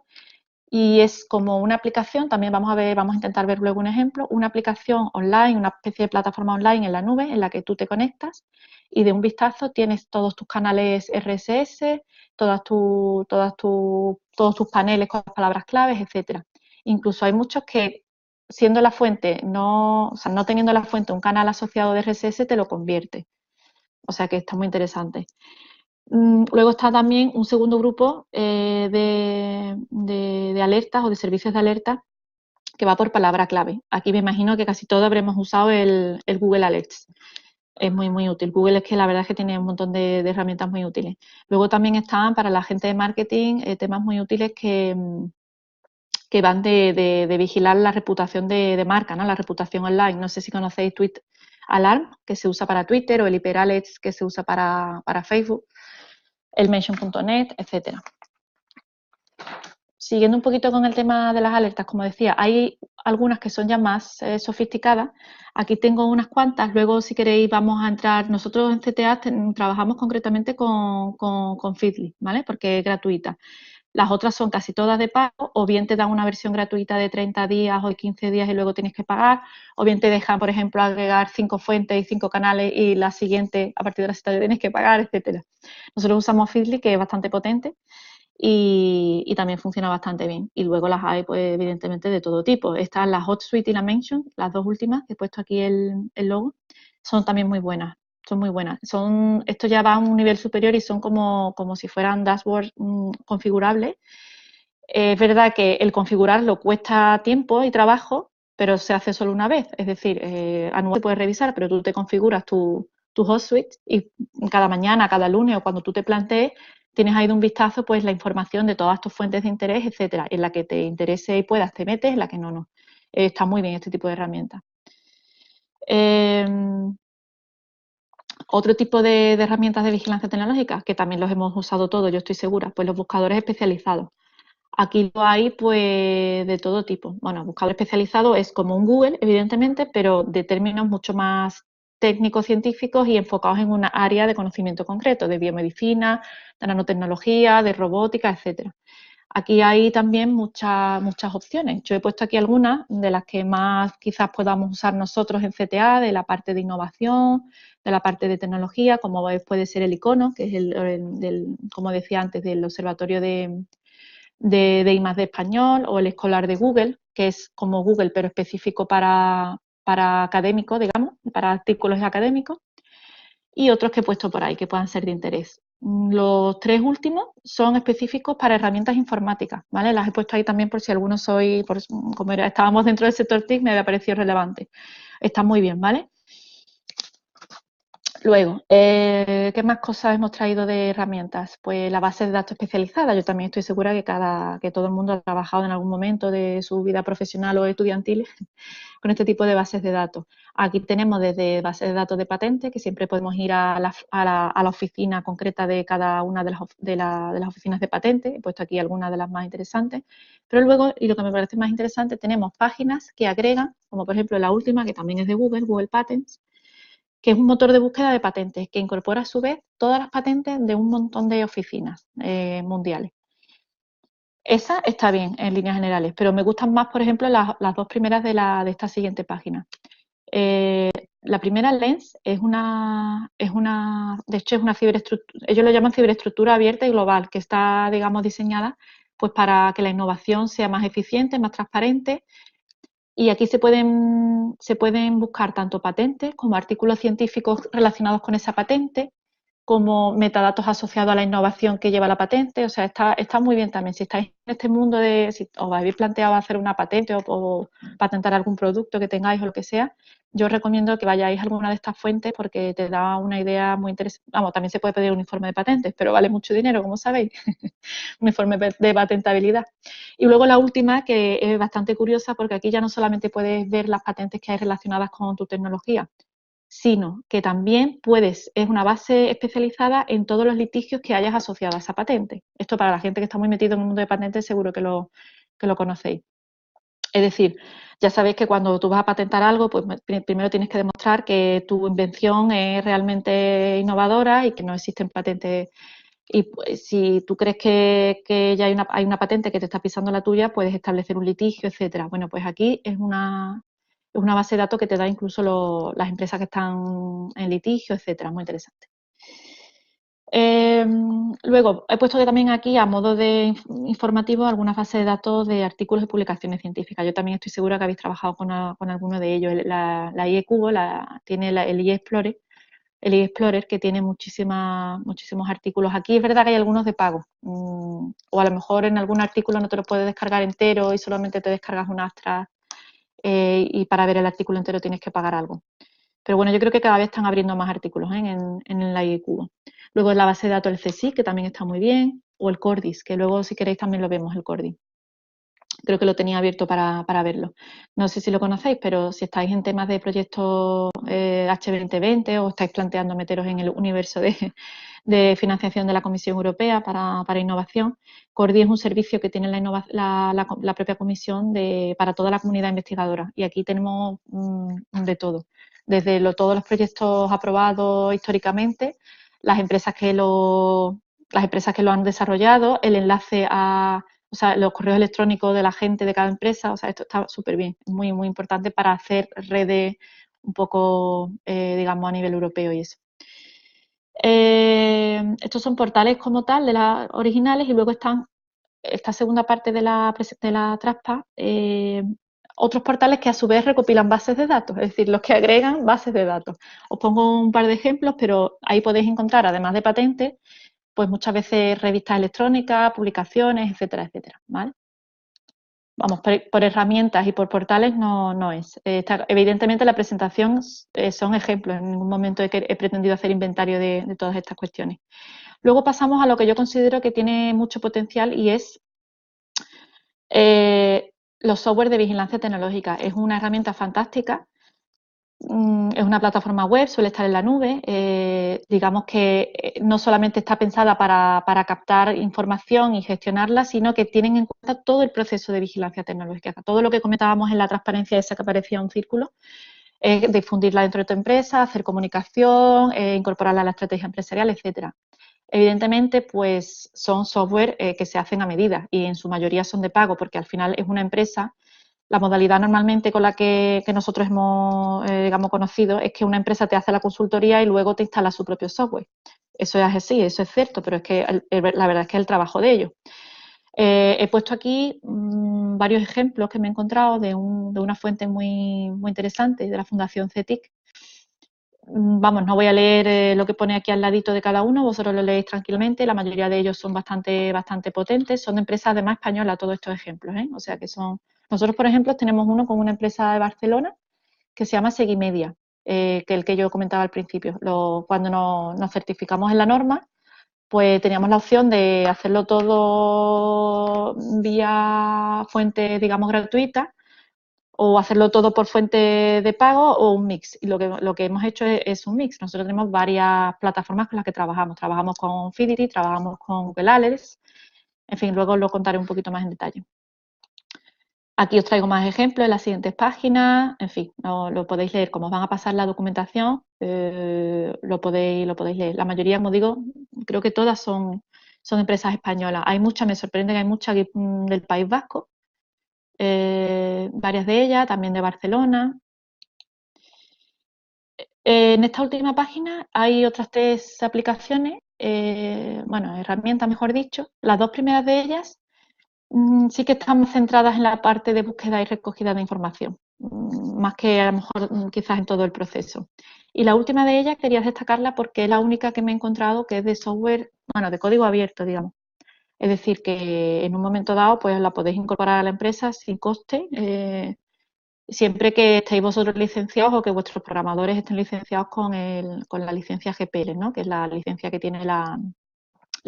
y es como una aplicación, también vamos a intentar ver luego un ejemplo, una aplicación online, una especie de plataforma online en la nube en la que tú te conectas y de un vistazo tienes todos tus canales RSS, todos tus paneles con las palabras claves, etcétera. Incluso hay muchos que, siendo la fuente, no teniendo la fuente un canal asociado de RSS, te lo convierte. O sea que está muy interesante. Luego está también un segundo grupo de alertas o de servicios de alerta que va por palabra clave. Aquí me imagino que casi todos habremos usado el Google Alerts. Es muy útil. Google es que la verdad es que tiene un montón de herramientas muy útiles. Luego también están para la gente de marketing temas muy útiles que van de vigilar la reputación de marca, ¿no? La reputación online. No sé si conocéis Tweet Alarm, que se usa para Twitter, o el Hyper Alerts, que se usa para Facebook, el Mention.net, etcétera. Siguiendo un poquito con el tema de las alertas, como decía, hay algunas que son ya más sofisticadas. Aquí tengo unas cuantas, luego si queréis vamos a entrar. Nosotros en CTA trabajamos concretamente con Feedly, ¿vale? Porque es gratuita. Las otras son casi todas de pago, o bien te dan una versión gratuita de 30 días o de 15 días y luego tienes que pagar, o bien te dejan, por ejemplo, agregar 5 fuentes y 5 canales y la siguiente, a partir de la siguiente tienes que pagar, etcétera. Nosotros usamos Feedly, que es bastante potente, y también funciona bastante bien. Y luego las hay, pues, evidentemente, de todo tipo. Están la HotSuite y la Mention, las dos últimas, que he puesto aquí el logo, son también muy buenas. Son muy buenas. Esto ya va a un nivel superior y son como si fueran dashboards configurables. Es verdad que el configurarlo cuesta tiempo y trabajo, pero se hace solo una vez. Es decir, anual te puedes revisar, pero tú te configuras tu HotSuite y cada mañana, cada lunes o cuando tú te plantees, tienes ahí de un vistazo pues la información de todas tus fuentes de interés, etcétera. En la que te interese y puedas te metes, en la que no. está muy bien este tipo de herramientas. Otro tipo de herramientas de vigilancia tecnológica, que también los hemos usado todos, yo estoy segura, pues los buscadores especializados. Aquí lo hay pues de todo tipo. Bueno, buscador especializado es como un Google, evidentemente, pero de términos mucho más técnicos, científicos y enfocados en una área de conocimiento concreto, de biomedicina, de nanotecnología, de robótica, etcétera. Aquí hay también muchas opciones. Yo he puesto aquí algunas de las que más quizás podamos usar nosotros en CTA, de la parte de innovación, de la parte de tecnología, como puede ser el icono, que es como decía antes, del Observatorio de I+D español, o el escolar de Google, que es como Google pero específico para académicos, digamos, para artículos académicos, y otros que he puesto por ahí que puedan ser de interés. Los tres últimos son específicos para herramientas informáticas, ¿vale? Las he puesto ahí también por si alguno como estábamos dentro del sector TIC, me había parecido relevante. Están muy bien, ¿vale? Luego, ¿qué más cosas hemos traído de herramientas? Pues la base de datos especializada. Yo también estoy segura que todo el mundo ha trabajado en algún momento de su vida profesional o estudiantil con este tipo de bases de datos. Aquí tenemos desde bases de datos de patentes, que siempre podemos ir a la oficina concreta de cada una de las oficinas de patentes. He puesto aquí algunas de las más interesantes. Pero luego, y lo que me parece más interesante, tenemos páginas que agregan, como por ejemplo la última, que también es de Google, Google Patents, que es un motor de búsqueda de patentes que incorpora a su vez todas las patentes de un montón de oficinas mundiales. Esa está bien en líneas generales, pero me gustan más, por ejemplo, las dos primeras de esta siguiente página. La primera, Lens, de hecho es una ciberestructura, ellos lo llaman ciberestructura abierta y global, que está, digamos, diseñada pues para que la innovación sea más eficiente, más transparente. Y aquí se pueden buscar tanto patentes como artículos científicos relacionados con esa patente, como metadatos asociados a la innovación que lleva la patente. O sea, está muy bien también. Si estáis en este mundo si os habéis planteado hacer una patente o patentar algún producto que tengáis o lo que sea, yo os recomiendo que vayáis a alguna de estas fuentes porque te da una idea muy interesante. Vamos, también se puede pedir un informe de patentes, pero vale mucho dinero, como sabéis, un informe de patentabilidad. Y luego la última, que es bastante curiosa porque aquí ya no solamente puedes ver las patentes que hay relacionadas con tu tecnología, sino que también es una base especializada en todos los litigios que hayas asociado a esa patente. Esto para la gente que está muy metido en el mundo de patentes seguro que lo conocéis. Es decir, ya sabéis que cuando tú vas a patentar algo, pues primero tienes que demostrar que tu invención es realmente innovadora y que no existen patentes. Y pues, si tú crees que ya hay una patente que te está pisando la tuya, puedes establecer un litigio, etcétera. Bueno, pues aquí es una base de datos que te da incluso las empresas que están en litigio, etcétera. Muy interesante. Luego, he puesto también aquí, a modo de informativo, algunas bases de datos de artículos y publicaciones científicas. Yo también estoy segura que habéis trabajado con alguno de ellos. La IE Cubo tiene el IE Explorer, que tiene muchísimos artículos. Aquí es verdad que hay algunos de pago, o a lo mejor en algún artículo no te lo puedes descargar entero y solamente te descargas un abstract, y para ver el artículo entero tienes que pagar algo. Pero bueno, yo creo que cada vez están abriendo más artículos en la IEQ. Luego la base de datos el CSIC, que también está muy bien, o el Cordis, que luego si queréis también lo vemos, el Cordis. Creo que lo tenía abierto para verlo. No sé si lo conocéis, pero si estáis en temas de proyectos H2020 o estáis planteando meteros en el universo de financiación de la Comisión Europea para innovación, Cordi es un servicio que tiene la propia Comisión para toda la comunidad investigadora. Y aquí tenemos de todo, desde todos los proyectos aprobados históricamente, las empresas que lo han desarrollado, el enlace o sea, los correos electrónicos de la gente de cada empresa. O sea, esto está súper bien, muy, muy importante para hacer redes un poco, digamos, a nivel europeo y eso. Estos son portales como tal, de las originales, y luego están esta segunda parte de la traspa, otros portales que a su vez recopilan bases de datos, es decir, los que agregan bases de datos. Os pongo un par de ejemplos, pero ahí podéis encontrar, además de patentes, pues muchas veces revistas electrónicas, publicaciones, etcétera, etcétera, ¿vale? Vamos, por herramientas y por portales no es. Evidentemente la presentación son ejemplos, en ningún momento he pretendido hacer inventario de todas estas cuestiones. Luego pasamos a lo que yo considero que tiene mucho potencial y es los software de vigilancia tecnológica. Es una herramienta fantástica. Es una plataforma web, suele estar en la nube. Digamos que no solamente está pensada para captar información y gestionarla, sino que tienen en cuenta todo el proceso de vigilancia tecnológica. Todo lo que comentábamos en la transparencia esa que aparecía en un círculo, difundirla dentro de tu empresa, hacer comunicación, incorporarla a la estrategia empresarial, etcétera. Evidentemente, pues son software que se hacen a medida y en su mayoría son de pago, porque al final es una empresa. La modalidad normalmente con la que nosotros hemos, digamos, conocido es que una empresa te hace la consultoría y luego te instala su propio software. Eso es así, eso es cierto, pero es que la verdad es que es el trabajo de ellos. He puesto aquí varios ejemplos que me he encontrado de una fuente muy, muy interesante de la Fundación CETIC. Vamos, no voy a leer lo que pone aquí al ladito de cada uno, vosotros lo leéis tranquilamente, la mayoría de ellos son bastante potentes, son de empresas además españolas todos estos ejemplos, o sea que son. Nosotros, por ejemplo, tenemos uno con una empresa de Barcelona que se llama Seguimedia, que el que yo comentaba al principio. Cuando nos certificamos en la norma, pues teníamos la opción de hacerlo todo vía fuente, digamos, gratuita, o hacerlo todo por fuente de pago o un mix. Y lo que hemos hecho es un mix. Nosotros tenemos varias plataformas con las que trabajamos. Trabajamos con Fidelity, trabajamos con Google Alerts. En fin, luego os lo contaré un poquito más en detalle. Aquí os traigo más ejemplos en las siguientes páginas. En fin, lo podéis leer. Como os van a pasar la documentación, lo podéis leer. La mayoría, como digo, creo que todas son empresas españolas. Hay muchas, me sorprende que hay muchas del País Vasco. Varias de ellas, también de Barcelona. En esta última página hay otras 3 aplicaciones, bueno, herramientas, mejor dicho. Las 2 primeras de ellas sí que están centradas en la parte de búsqueda y recogida de información, más que a lo mejor quizás en todo el proceso. Y la última de ellas quería destacarla porque es la única que me he encontrado que es de software, bueno, de código abierto, digamos. Es decir, que en un momento dado pues la podéis incorporar a la empresa sin coste, siempre que estéis vosotros licenciados o que vuestros programadores estén licenciados con la licencia GPL, ¿no? Que es la licencia que tiene la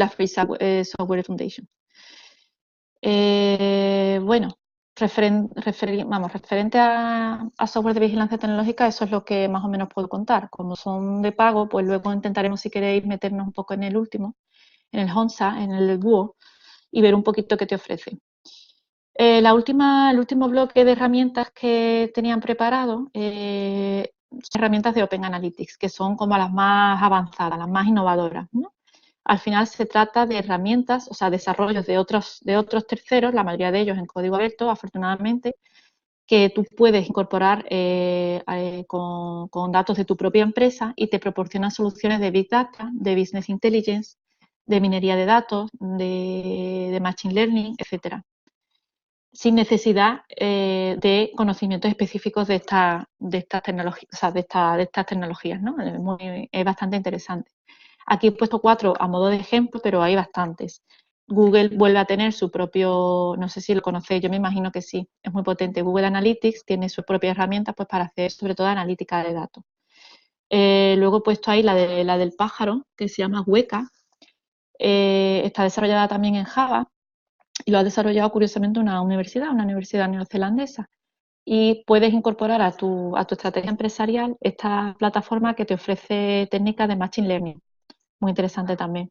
Free Software Foundation. Bueno, referente a software de vigilancia tecnológica, eso es lo que más o menos puedo contar. Como son de pago, pues luego intentaremos, si queréis, meternos un poco en el último, en el HONSA, en el Duo, y ver un poquito qué te ofrece. El último bloque de herramientas que tenían preparado son herramientas de Open Analytics, que son como las más avanzadas, las más innovadoras, ¿no? Al final se trata de herramientas, o sea, desarrollos de otros terceros, la mayoría de ellos en código abierto, afortunadamente, que tú puedes incorporar con datos de tu propia empresa y te proporcionan soluciones de Big Data, de Business Intelligence, de minería de datos, de Machine Learning, etcétera, sin necesidad de conocimientos específicos de estas tecnologías, o sea, de estas tecnologías, ¿no? Es bastante interesante. Aquí he puesto 4 a modo de ejemplo, pero hay bastantes. Google vuelve a tener su propio, no sé si lo conocéis, yo me imagino que sí, es muy potente. Google Analytics tiene su propia herramienta pues, para hacer sobre todo analítica de datos. Luego he puesto ahí la del pájaro, que se llama Weka. Está desarrollada también en Java y lo ha desarrollado curiosamente una universidad neozelandesa. Y puedes incorporar a tu estrategia empresarial esta plataforma que te ofrece técnicas de Machine Learning. Muy interesante también.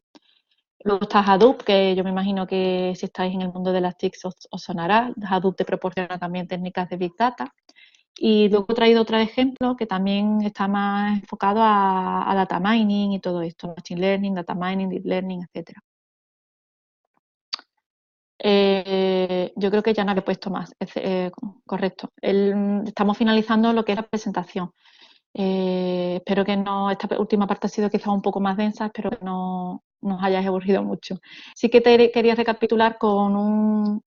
Luego está Hadoop, que yo me imagino que si estáis en el mundo de las TICs os sonará. Hadoop te proporciona también técnicas de Big Data. Y luego he traído otro ejemplo que también está más enfocado a data mining y todo esto, Machine Learning, data mining, deep learning, etcétera. Yo creo que ya no le he puesto más, correcto. Estamos finalizando lo que es la presentación. Espero que no, esta última parte ha sido quizá un poco más densa, espero que no os hayáis aburrido mucho. Sí que quería recapitular con un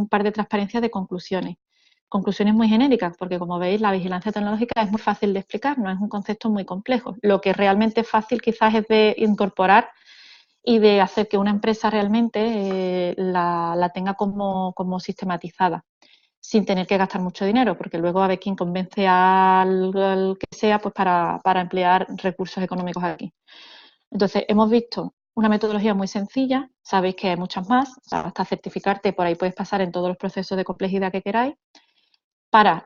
par de transparencias de conclusiones. Conclusiones muy genéricas, porque como veis la vigilancia tecnológica es muy fácil de explicar, no es un concepto muy complejo. Lo que realmente es fácil quizás es de incorporar y de hacer que una empresa realmente la tenga como sistematizada, sin tener que gastar mucho dinero, porque luego a ver quién convence al que sea pues para emplear recursos económicos aquí. Entonces, hemos visto una metodología muy sencilla, sabéis que hay muchas más, hasta certificarte por ahí puedes pasar en todos los procesos de complejidad que queráis.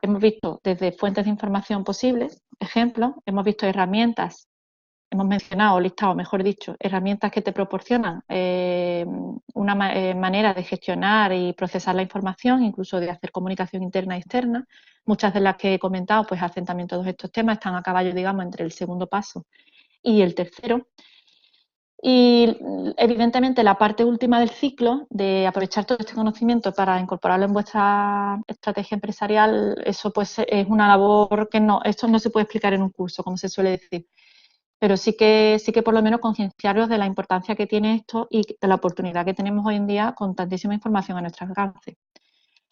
Hemos visto desde fuentes de información posibles, ejemplos, hemos visto herramientas, hemos mencionado, listado, mejor dicho, herramientas que te proporcionan una manera de gestionar y procesar la información, incluso de hacer comunicación interna y externa. Muchas de las que he comentado pues hacen también todos estos temas, están a caballo, digamos, entre el segundo paso y el tercero. Y evidentemente la parte última del ciclo, de aprovechar todo este conocimiento para incorporarlo en vuestra estrategia empresarial, eso pues es una labor que esto no se puede explicar en un curso, como se suele decir. Pero sí que por lo menos concienciaros de la importancia que tiene esto y de la oportunidad que tenemos hoy en día con tantísima información a nuestro alcance.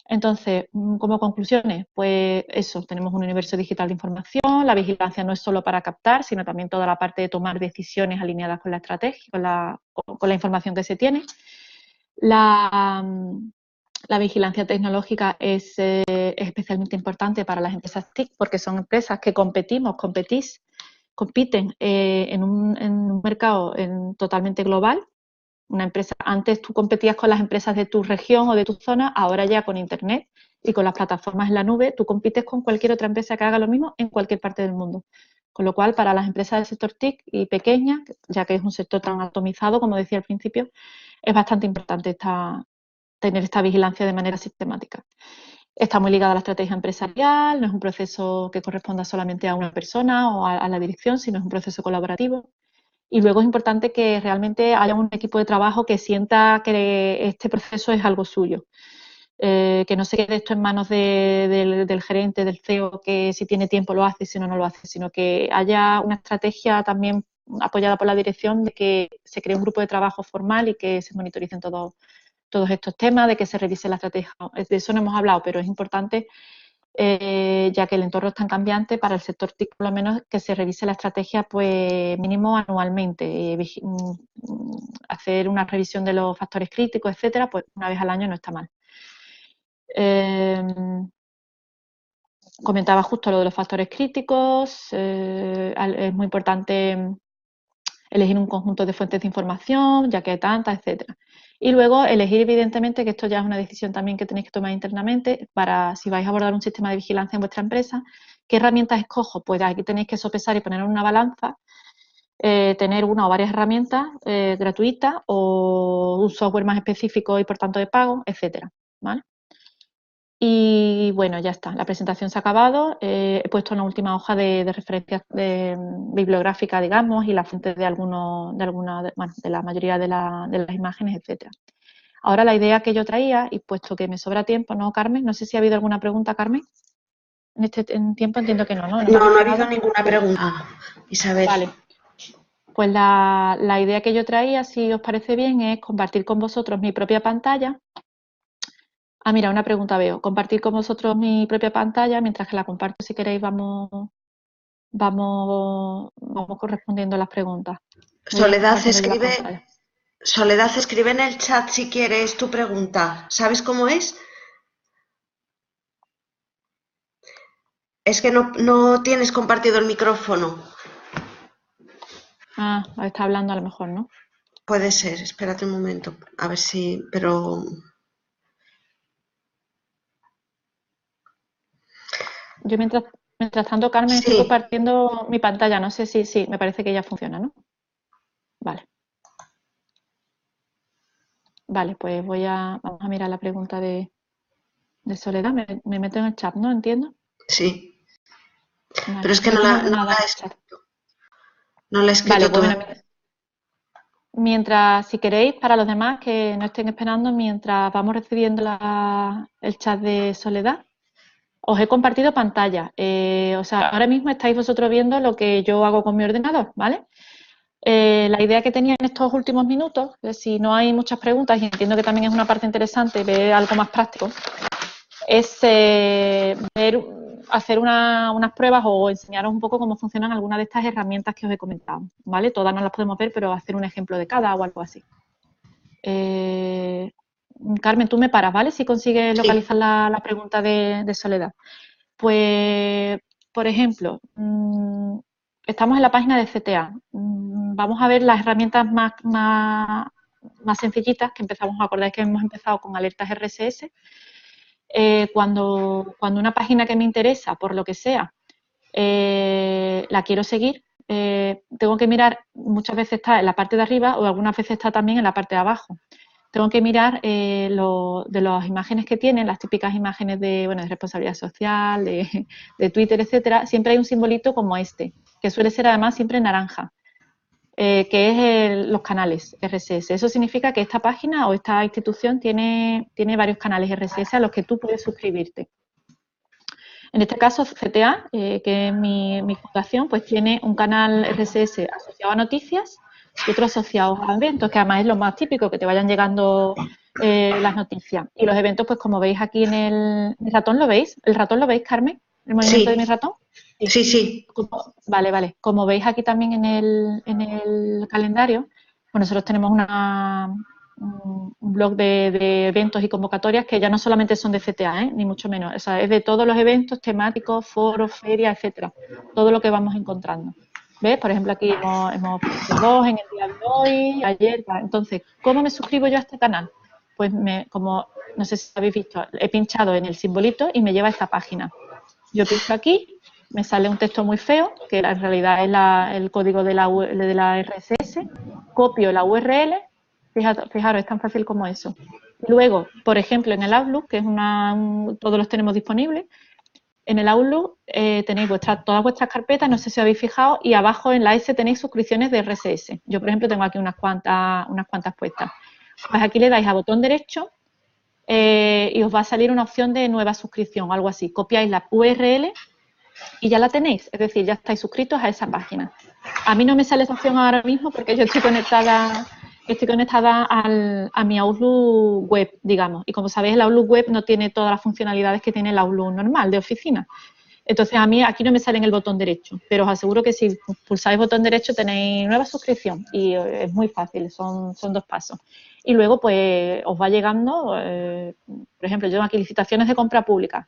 Entonces, como conclusiones, pues eso, tenemos un universo digital de información, la vigilancia no es solo para captar, sino también toda la parte de tomar decisiones alineadas con la estrategia, con la información que se tiene. La vigilancia tecnológica es especialmente importante para las empresas TIC porque son empresas que compiten en un mercado totalmente global. Una empresa, antes tú competías con las empresas de tu región o de tu zona, ahora ya con Internet y con las plataformas en la nube, tú compites con cualquier otra empresa que haga lo mismo en cualquier parte del mundo. Con lo cual, para las empresas del sector TIC y pequeñas, ya que es un sector tan atomizado, como decía al principio, es bastante importante tener esta vigilancia de manera sistemática. Está muy ligada a la estrategia empresarial, no es un proceso que corresponda solamente a una persona o a la dirección, sino es un proceso colaborativo. Y luego es importante que realmente haya un equipo de trabajo que sienta que este proceso es algo suyo. Que no se quede esto en manos del gerente, del CEO, que si tiene tiempo lo hace, si no, no lo hace, sino que haya una estrategia también apoyada por la dirección de que se cree un grupo de trabajo formal y que se monitoricen todos estos temas, de que se revise la estrategia. De eso no hemos hablado, pero es importante ya que el entorno es tan cambiante, para el sector TIC por lo menos que se revise la estrategia pues mínimo anualmente, hacer una revisión de los factores críticos, etcétera, pues una vez al año no está mal. Comentaba justo lo de los factores críticos, es muy importante elegir un conjunto de fuentes de información, ya que hay tantas, etcétera. Y luego elegir, evidentemente, que esto ya es una decisión también que tenéis que tomar internamente para si vais a abordar un sistema de vigilancia en vuestra empresa, ¿qué herramientas escojo? Pues aquí tenéis que sopesar y poner en una balanza, tener una o varias herramientas gratuitas o un software más específico y por tanto de pago, etcétera, ¿vale? Y bueno, ya está, la presentación se ha acabado, he puesto una última hoja de referencias bibliográfica, digamos, y las fuentes de la mayoría de las imágenes, etcétera. Ahora la idea que yo traía, y puesto que me sobra tiempo, ¿no, Carmen? No sé si ha habido alguna pregunta, Carmen. En este tiempo entiendo que no, ¿no? No, no ha habido ninguna pregunta, Isabel. Vale. Pues la idea que yo traía, si os parece bien, es compartir con vosotros mi propia pantalla. Ah, mira, una pregunta veo. Compartir con vosotros mi propia pantalla, mientras que la comparto, si queréis, vamos correspondiendo las preguntas. Soledad escribe en el chat si quieres tu pregunta. ¿Sabes cómo es? Es que no tienes compartido el micrófono. Ah, está hablando a lo mejor, ¿no? Puede ser, espérate un momento, a ver si, pero... Yo mientras tanto, Carmen, estoy compartiendo mi pantalla, no sé si sí, me parece que ya funciona, ¿no? Vale. Vale, pues vamos a mirar la pregunta de Soledad, me meto en el chat, ¿no? ¿Entiendo? Sí. Vale, pero es que no la he escrito. No la he escrito todavía. Bueno, mientras, si queréis, para los demás que no estén esperando, mientras vamos recibiendo el chat de Soledad, os he compartido pantalla. O sea, ahora mismo estáis vosotros viendo lo que yo hago con mi ordenador, ¿vale? La idea que tenía en estos últimos minutos, si no hay muchas preguntas, y entiendo que también es una parte interesante ver algo más práctico, es hacer unas pruebas o enseñaros un poco cómo funcionan algunas de estas herramientas que os he comentado, ¿vale? Todas no las podemos ver, pero hacer un ejemplo de cada o algo así. Carmen, tú me paras, ¿vale? Si consigues localizar la pregunta de Soledad. Pues, por ejemplo, estamos en la página de CTA. vamos a ver las herramientas más sencillitas, que empezamos a acordar que hemos empezado con alertas RSS. Cuando una página que me interesa, por lo que sea, la quiero seguir, tengo que mirar, muchas veces está en la parte de arriba o algunas veces está también en la parte de abajo. Tengo que mirar de las imágenes que tienen, las típicas imágenes de responsabilidad social, de Twitter, etcétera. Siempre hay un simbolito como este, que suele ser además siempre naranja, que es los canales RSS. Eso significa que esta página o esta institución tiene varios canales RSS a los que tú puedes suscribirte. En este caso, CTA, que es mi fundación, pues tiene un canal RSS asociado a noticias y otro asociado a eventos, que además es lo más típico, que te vayan llegando las noticias. Y los eventos, pues como veis aquí en el ratón, ¿lo veis? ¿El ratón lo veis, Carmen? ¿El movimiento de mi ratón? Sí, sí. Vale. Como veis aquí también en el calendario, pues nosotros tenemos un blog de eventos y convocatorias que ya no solamente son de CTA, ni mucho menos. O sea, es de todos los eventos temáticos, foros, ferias, etcétera. Todo lo que vamos encontrando. ¿Ves? Por ejemplo, aquí hemos puesto dos en el día de hoy, ayer. Entonces, ¿cómo me suscribo yo a este canal? Pues como, no sé si habéis visto, he pinchado en el simbolito y me lleva a esta página. Yo pincho aquí, me sale un texto muy feo, que en realidad es el código de la RSS, copio la URL, fijaros, es tan fácil como eso. Luego, por ejemplo, en el Outlook, que es todos los tenemos disponibles, en el Outlook tenéis todas vuestras carpetas, no sé si os habéis fijado, y abajo en la S tenéis suscripciones de RSS. Yo, por ejemplo, tengo aquí unas cuantas puestas. Pues aquí le dais a botón derecho y os va a salir una opción de nueva suscripción, algo así. Copiáis la URL y ya la tenéis, es decir, ya estáis suscritos a esa página. A mí no me sale esa opción ahora mismo porque yo estoy conectada a mi Outlook web, digamos. Y como sabéis, el Outlook web no tiene todas las funcionalidades que tiene el Outlook normal de oficina. Entonces, a mí aquí no me sale en el botón derecho, pero os aseguro que si pulsáis botón derecho tenéis nueva suscripción y es muy fácil, son 2 pasos. Y luego, pues, os va llegando, por ejemplo, yo tengo aquí licitaciones de compra pública.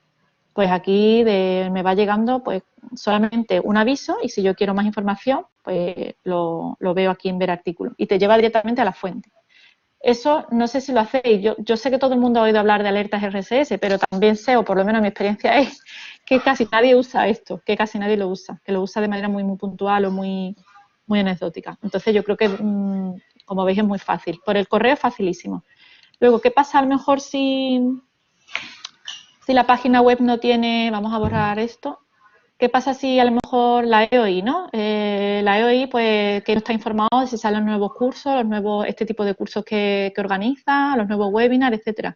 Pues aquí me va llegando pues solamente un aviso y si yo quiero más información, pues lo veo aquí en ver artículos y te lleva directamente a la fuente. Eso no sé si lo hacéis, yo sé que todo el mundo ha oído hablar de alertas RSS, pero también sé, o por lo menos mi experiencia es, que casi nadie usa esto, que casi nadie lo usa, que lo usa de manera muy, muy puntual o muy, muy anecdótica. Entonces yo creo que, como veis, es muy fácil. Por el correo es facilísimo. Luego, ¿qué pasa a lo mejor si la página web no tiene, vamos a borrar esto, ¿qué pasa si a lo mejor la EOI, ¿no? La EOI, pues, que no está informado de si salen los nuevos cursos, este tipo de cursos que organiza, los nuevos webinars, etcétera.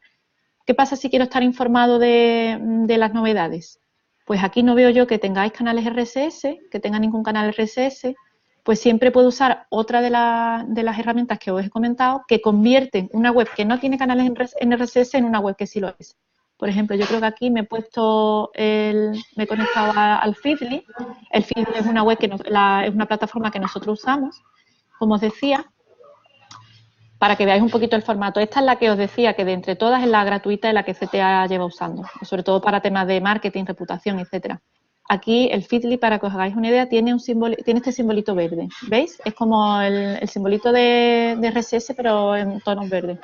¿Qué pasa si quiero estar informado de las novedades? Pues aquí no veo yo que tengáis canales RSS, que tenga ningún canal RSS, pues siempre puedo usar otra de las herramientas que os he comentado, que convierten una web que no tiene canales en RSS en una web que sí lo es. Por ejemplo, yo creo que aquí me he conectado al Feedly. El Feedly es una web es una plataforma que nosotros usamos, como os decía, para que veáis un poquito el formato. Esta es la que os decía que de entre todas es la gratuita y la que CTA lleva usando, sobre todo para temas de marketing, reputación, etcétera. Aquí el Feedly, para que os hagáis una idea, tiene este simbolito verde, ¿veis? Es como el simbolito de RSS, pero en tonos verdes.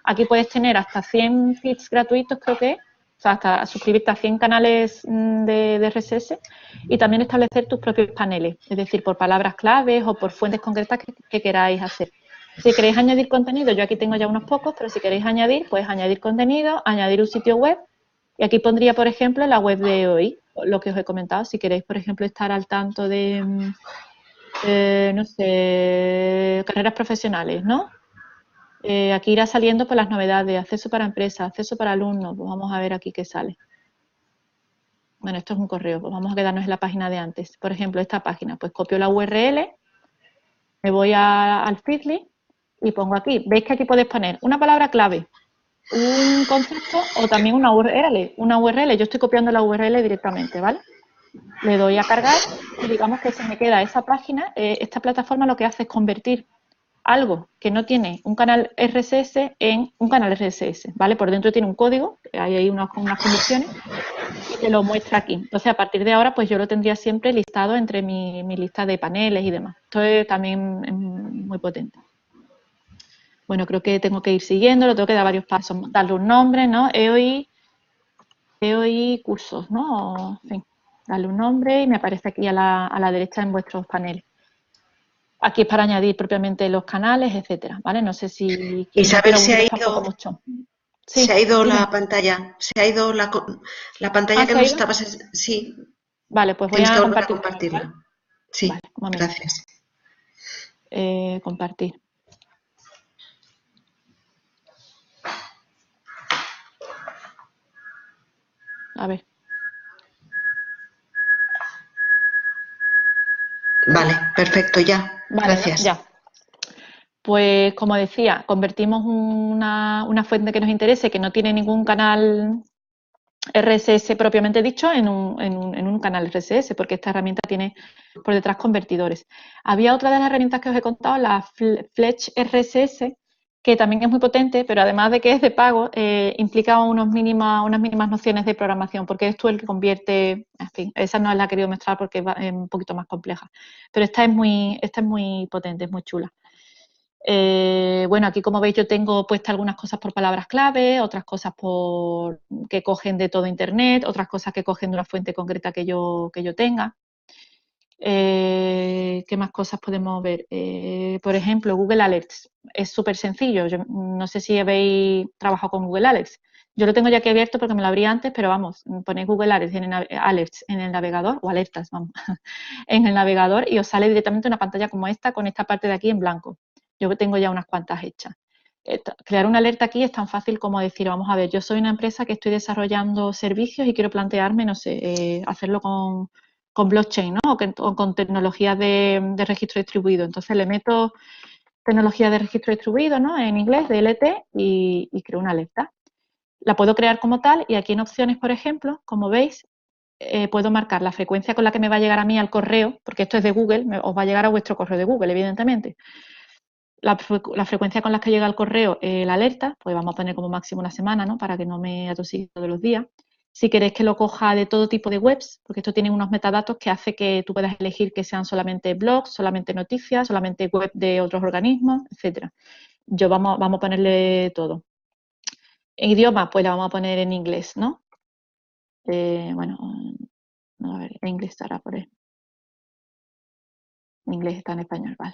Aquí puedes tener hasta 100 feeds gratuitos, creo que es, o sea, hasta suscribirte a 100 canales de RSS y también establecer tus propios paneles, es decir, por palabras claves o por fuentes concretas que queráis hacer. Si queréis añadir contenido, yo aquí tengo ya unos pocos, pero si queréis añadir, pues añadir contenido, añadir un sitio web y aquí pondría, por ejemplo, la web de hoy, lo que os he comentado. Si queréis, por ejemplo, estar al tanto de, no sé, carreras profesionales, ¿no? Aquí irá saliendo por las novedades, acceso para empresas, acceso para alumnos, pues vamos a ver aquí qué sale. Bueno, esto es un correo, pues vamos a quedarnos en la página de antes. Por ejemplo, esta página, pues copio la URL, me voy al Feedly y pongo aquí. Veis que aquí podéis poner una palabra clave, un concepto o también una URL. Yo estoy copiando la URL directamente, ¿vale? Le doy a cargar y digamos que se me queda esa página. Esta plataforma lo que hace es convertir algo que no tiene un canal RSS en un canal RSS, ¿vale? Por dentro tiene un código, hay ahí unas condiciones y te lo muestra aquí. Entonces, a partir de ahora, pues yo lo tendría siempre listado entre mi lista de paneles y demás. Esto es también muy potente. Bueno, creo que tengo que ir siguiéndolo, tengo que dar varios pasos, darle un nombre, ¿no? EOI cursos, ¿no? En fin, darle un nombre y me aparece aquí a la derecha en vuestros paneles. Aquí es para añadir propiamente los canales, etcétera, ¿vale? No sé si no Isabel, quiero aburriros tampoco mucho. se ha Sí, ido dime. la pantalla, se ha ido la pantalla ¿Ah, que se ha nos ido? estabas, sí, Vale, pues voy tienes que a volver a compartir de nuevo, ¿vale? compartirla. Vale, Sí, un momento. gracias. Compartir. A ver. Vale, perfecto, ya, Vale, ¿no? gracias. Ya. Pues como decía, convertimos una fuente que nos interese, que no tiene ningún canal RSS propiamente dicho, en un canal RSS, porque esta herramienta tiene por detrás convertidores. Había otra de las herramientas que os he contado, la Fletch RSS, que también es muy potente, pero además de que es de pago, implica unas mínimas nociones de programación, porque es tú el que convierte, en fin, esa no la he querido mostrar porque es un poquito más compleja, pero esta es muy potente, es muy chula. Bueno, aquí como veis yo tengo puestas algunas cosas por palabras clave, otras cosas que cogen de todo Internet, otras cosas que cogen de una fuente concreta que yo tenga. ¿Qué más cosas podemos ver? Por ejemplo, Google Alerts. Es súper sencillo. Yo no sé si habéis trabajado con Google Alerts. Yo lo tengo ya aquí abierto porque me lo abrí antes, pero vamos, ponéis Google Alerts en el navegador, o alertas, vamos, en el navegador y os sale directamente una pantalla como esta, con esta parte de aquí en blanco. Yo tengo ya unas cuantas hechas. Crear una alerta aquí es tan fácil como decir, vamos a ver, yo soy una empresa que estoy desarrollando servicios y quiero plantearme, no sé, hacerlo con blockchain, ¿no? O con tecnologías de registro distribuido. Entonces le meto tecnología de registro distribuido, ¿no? En inglés, DLT, y creo una alerta. La puedo crear como tal y aquí en opciones, por ejemplo, como veis, puedo marcar la frecuencia con la que me va a llegar a mí al correo, porque esto es de Google, os va a llegar a vuestro correo de Google, evidentemente. La frecuencia con la que llega al correo la alerta, pues vamos a poner como máximo una semana, ¿no? Para que no me atosigue todos los días. Si queréis que lo coja de todo tipo de webs, porque esto tiene unos metadatos que hace que tú puedas elegir que sean solamente blogs, solamente noticias, solamente web de otros organismos, etcétera. Vamos a ponerle todo. En idioma, pues la vamos a poner en inglés, ¿no? Bueno, a ver, en inglés estará por ahí. En inglés está en español, vale.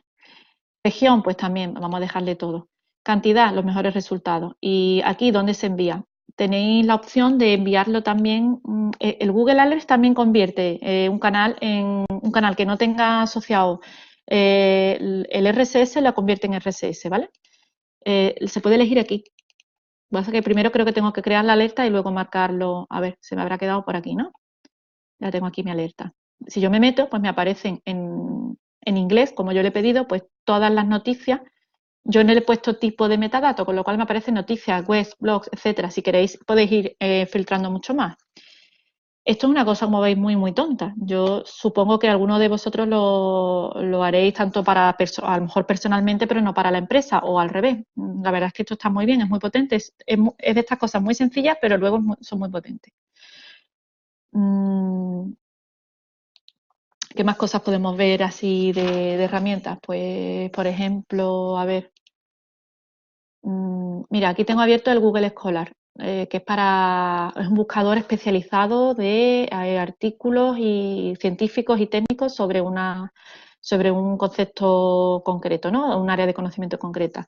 Región, pues también vamos a dejarle todo. Cantidad, los mejores resultados. Y aquí, ¿dónde se envía? Tenéis la opción de enviarlo también. El Google Alerts también convierte un canal en un canal que no tenga asociado el RSS, lo convierte en RSS, ¿vale? Se puede elegir aquí. Pasa que primero creo que tengo que crear la alerta y luego marcarlo. A ver, se me habrá quedado por aquí, ¿no? Ya tengo aquí mi alerta. Si yo me meto, pues me aparecen en inglés, como yo le he pedido, pues todas las noticias. Yo no le he puesto tipo de metadato, con lo cual me aparecen noticias, webs, blogs, etcétera. Si queréis, podéis ir filtrando mucho más. Esto es una cosa, como veis, muy tonta. Yo supongo que alguno de vosotros lo haréis tanto para, a lo mejor personalmente, pero no para la empresa, o al revés. La verdad es que esto está muy bien, es muy potente. Es de estas cosas muy sencillas, pero luego son muy potentes. ¿Qué más cosas podemos ver así de herramientas? Pues, por ejemplo, a ver, mira, aquí tengo abierto el Google Scholar, que es un buscador especializado de artículos y científicos y técnicos sobre un concepto concreto, ¿no? Un área de conocimiento concreta.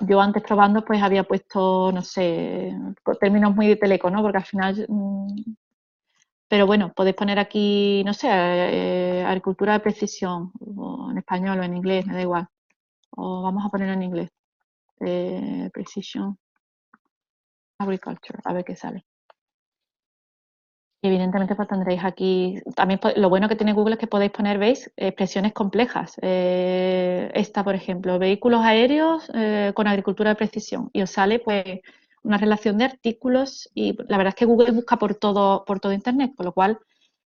Yo antes probando, pues había puesto, no sé, términos muy de teleco, ¿no? Porque al final, pero bueno, podéis poner aquí, no sé, agricultura de precisión, o en español o en inglés, me da igual. O vamos a ponerlo en inglés. Precision Agriculture, a ver qué sale. Y evidentemente pues tendréis aquí, también lo bueno que tiene Google es que podéis poner, veis, expresiones complejas. Esta, por ejemplo, vehículos aéreos con agricultura de precisión. Y os sale pues una relación de artículos y la verdad es que Google busca por todo Internet, con lo cual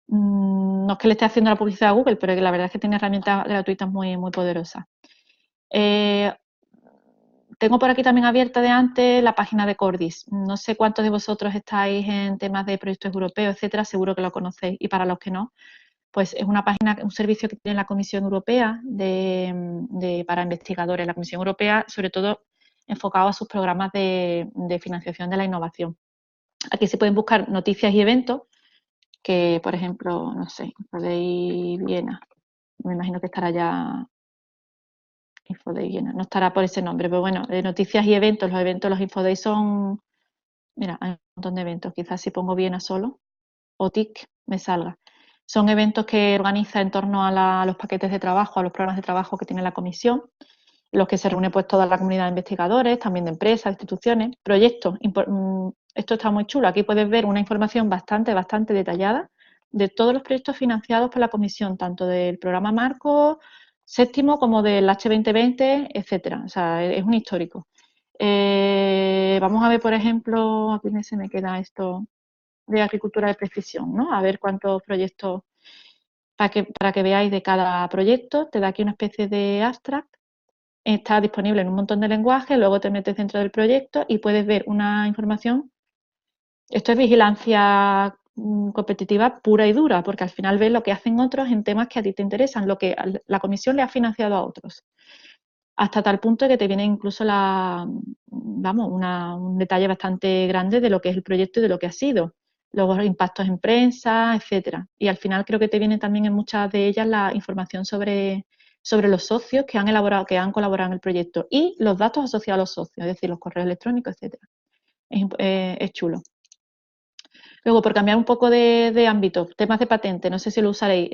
no es que le esté haciendo la publicidad a Google, pero que la verdad es que tiene herramientas gratuitas muy, muy poderosas. Tengo por aquí también abierta de antes la página de Cordis. No sé cuántos de vosotros estáis en temas de proyectos europeos, etcétera, seguro que lo conocéis. Y para los que no, Pues es una página, un servicio que tiene la Comisión Europea para investigadores. La Comisión Europea, sobre todo, enfocado a sus programas de financiación de la innovación. Aquí se pueden buscar noticias y eventos que, por ejemplo, no sé, podéis Viena, me imagino que estará ya Infoday Viena, no estará por ese nombre, pero bueno, de noticias y eventos, los Infoday son, mira, hay un montón de eventos, quizás si pongo Viena solo, o TIC, me salga. Son eventos que organiza en torno a los paquetes de trabajo, a los programas de trabajo que tiene la comisión, en los que se reúne pues toda la comunidad de investigadores, también de empresas, instituciones, proyectos. Esto está muy chulo, aquí puedes ver una información bastante detallada de todos los proyectos financiados por la comisión, tanto del programa Marco séptimo como del H2020, etcétera. O sea, es un histórico. Vamos a ver, por ejemplo, aquí se me queda esto de agricultura de precisión, ¿no? A ver cuántos proyectos, para que veáis de cada proyecto, te da aquí una especie de abstract, está disponible en un montón de lenguajes, luego te metes dentro del proyecto y puedes ver una información. Esto es vigilancia competitiva pura y dura, porque al final ves lo que hacen otros en temas que a ti te interesan, lo que la comisión le ha financiado a otros. Hasta tal punto que te viene incluso un detalle bastante grande de lo que es el proyecto y de lo que ha sido, los impactos en prensa, etcétera. Y al final creo que te viene también en muchas de ellas la información sobre los socios que han elaborado, que han colaborado en el proyecto y los datos asociados a los socios, es decir, los correos electrónicos, etcétera. Es chulo. Luego, por cambiar un poco de ámbito, temas de patente, no sé si lo usaréis,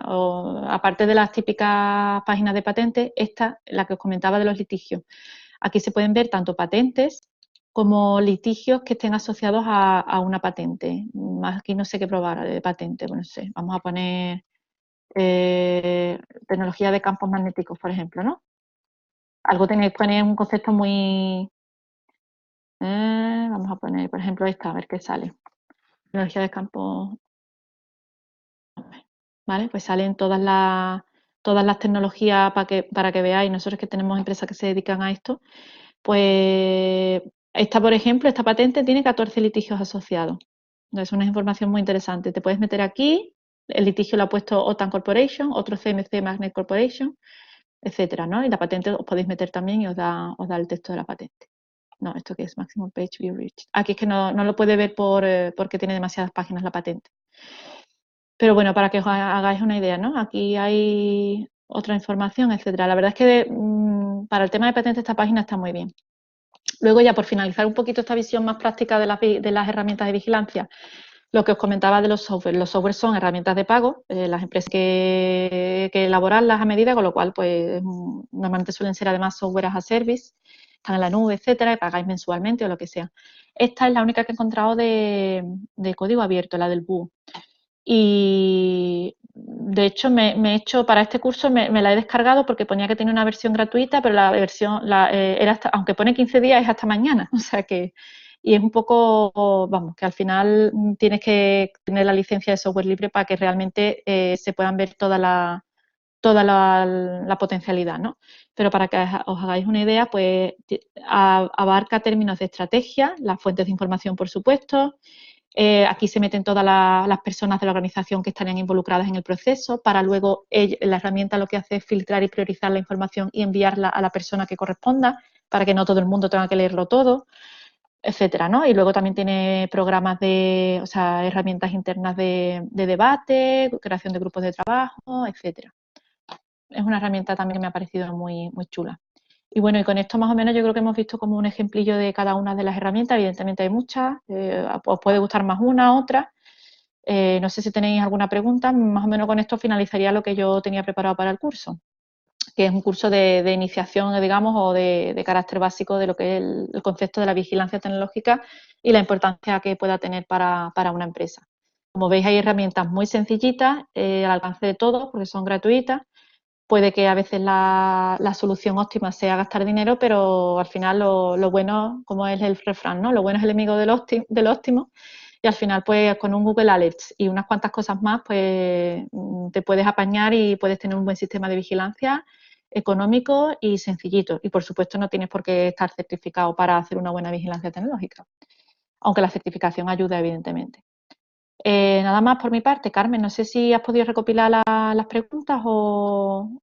aparte de las típicas páginas de patente, esta, la que os comentaba de los litigios. Aquí se pueden ver tanto patentes como litigios que estén asociados a una patente. Aquí no sé qué probar de patente, bueno, no sé, vamos a poner tecnología de campos magnéticos, por ejemplo, ¿no? Algo tenéis que poner un concepto muy... vamos a poner, por ejemplo, esta, a ver qué sale. Tecnología de campos... ¿Vale? Pues salen todas las tecnologías para que veáis, nosotros que tenemos empresas que se dedican a esto, pues esta, por ejemplo, esta patente tiene 14 litigios asociados. Es una información muy interesante. Te puedes meter aquí, el litigio lo ha puesto OTAN Corporation, otro CMC Magnet Corporation, etcétera, ¿no? Y la patente os podéis meter también y os da el texto de la patente. No, ¿esto qué es? Maximum Page View Reach. Aquí es que no lo puede ver porque tiene demasiadas páginas la patente. Pero bueno, para que os hagáis una idea, ¿no? Aquí hay otra información, etcétera. La verdad es que para el tema de patentes esta página está muy bien. Luego ya por finalizar un poquito esta visión más práctica de las herramientas de vigilancia, lo que os comentaba de los software. Los software son herramientas de pago, las empresas que elaborarlas a medida, con lo cual pues normalmente suelen ser además software as a service, están en la nube, etcétera, y pagáis mensualmente o lo que sea. Esta es la única que he encontrado de código abierto, la del búho. Y de hecho me he hecho para este curso, me la he descargado porque ponía que tenía una versión gratuita, pero la versión era aunque pone 15 días es hasta mañana, o sea que, y es un poco, vamos, que al final tienes que tener la licencia de software libre para que realmente se puedan ver toda la potencialidad, ¿no? Pero para que os hagáis una idea, pues abarca términos de estrategia, las fuentes de información, por supuesto. Aquí se meten todas las personas de la organización que estarían involucradas en el proceso, para luego la herramienta lo que hace es filtrar y priorizar la información y enviarla a la persona que corresponda, para que no todo el mundo tenga que leerlo todo, etcétera, ¿no? Y luego también tiene programas o sea, herramientas internas de debate, creación de grupos de trabajo, etcétera. Es una herramienta también que me ha parecido muy, muy chula. Y bueno, y con esto más o menos yo creo que hemos visto como un ejemplillo de cada una de las herramientas. Evidentemente hay muchas, os puede gustar más una, otra. No sé si tenéis alguna pregunta. Más o menos con esto finalizaría lo que yo tenía preparado para el curso, que es un curso de iniciación, digamos, o de carácter básico de lo que es el concepto de la vigilancia tecnológica y la importancia que pueda tener para una empresa. Como veis, hay herramientas muy sencillitas, al alcance de todos, porque son gratuitas. Puede que a veces la solución óptima sea gastar dinero, pero al final lo bueno, como es el refrán, ¿no? Lo bueno es el enemigo del óptimo, y al final pues con un Google Alerts y unas cuantas cosas más pues te puedes apañar y puedes tener un buen sistema de vigilancia económico y sencillito. Y por supuesto no tienes por qué estar certificado para hacer una buena vigilancia tecnológica, aunque la certificación ayuda evidentemente. Nada más por mi parte, Carmen. No sé si has podido recopilar las preguntas o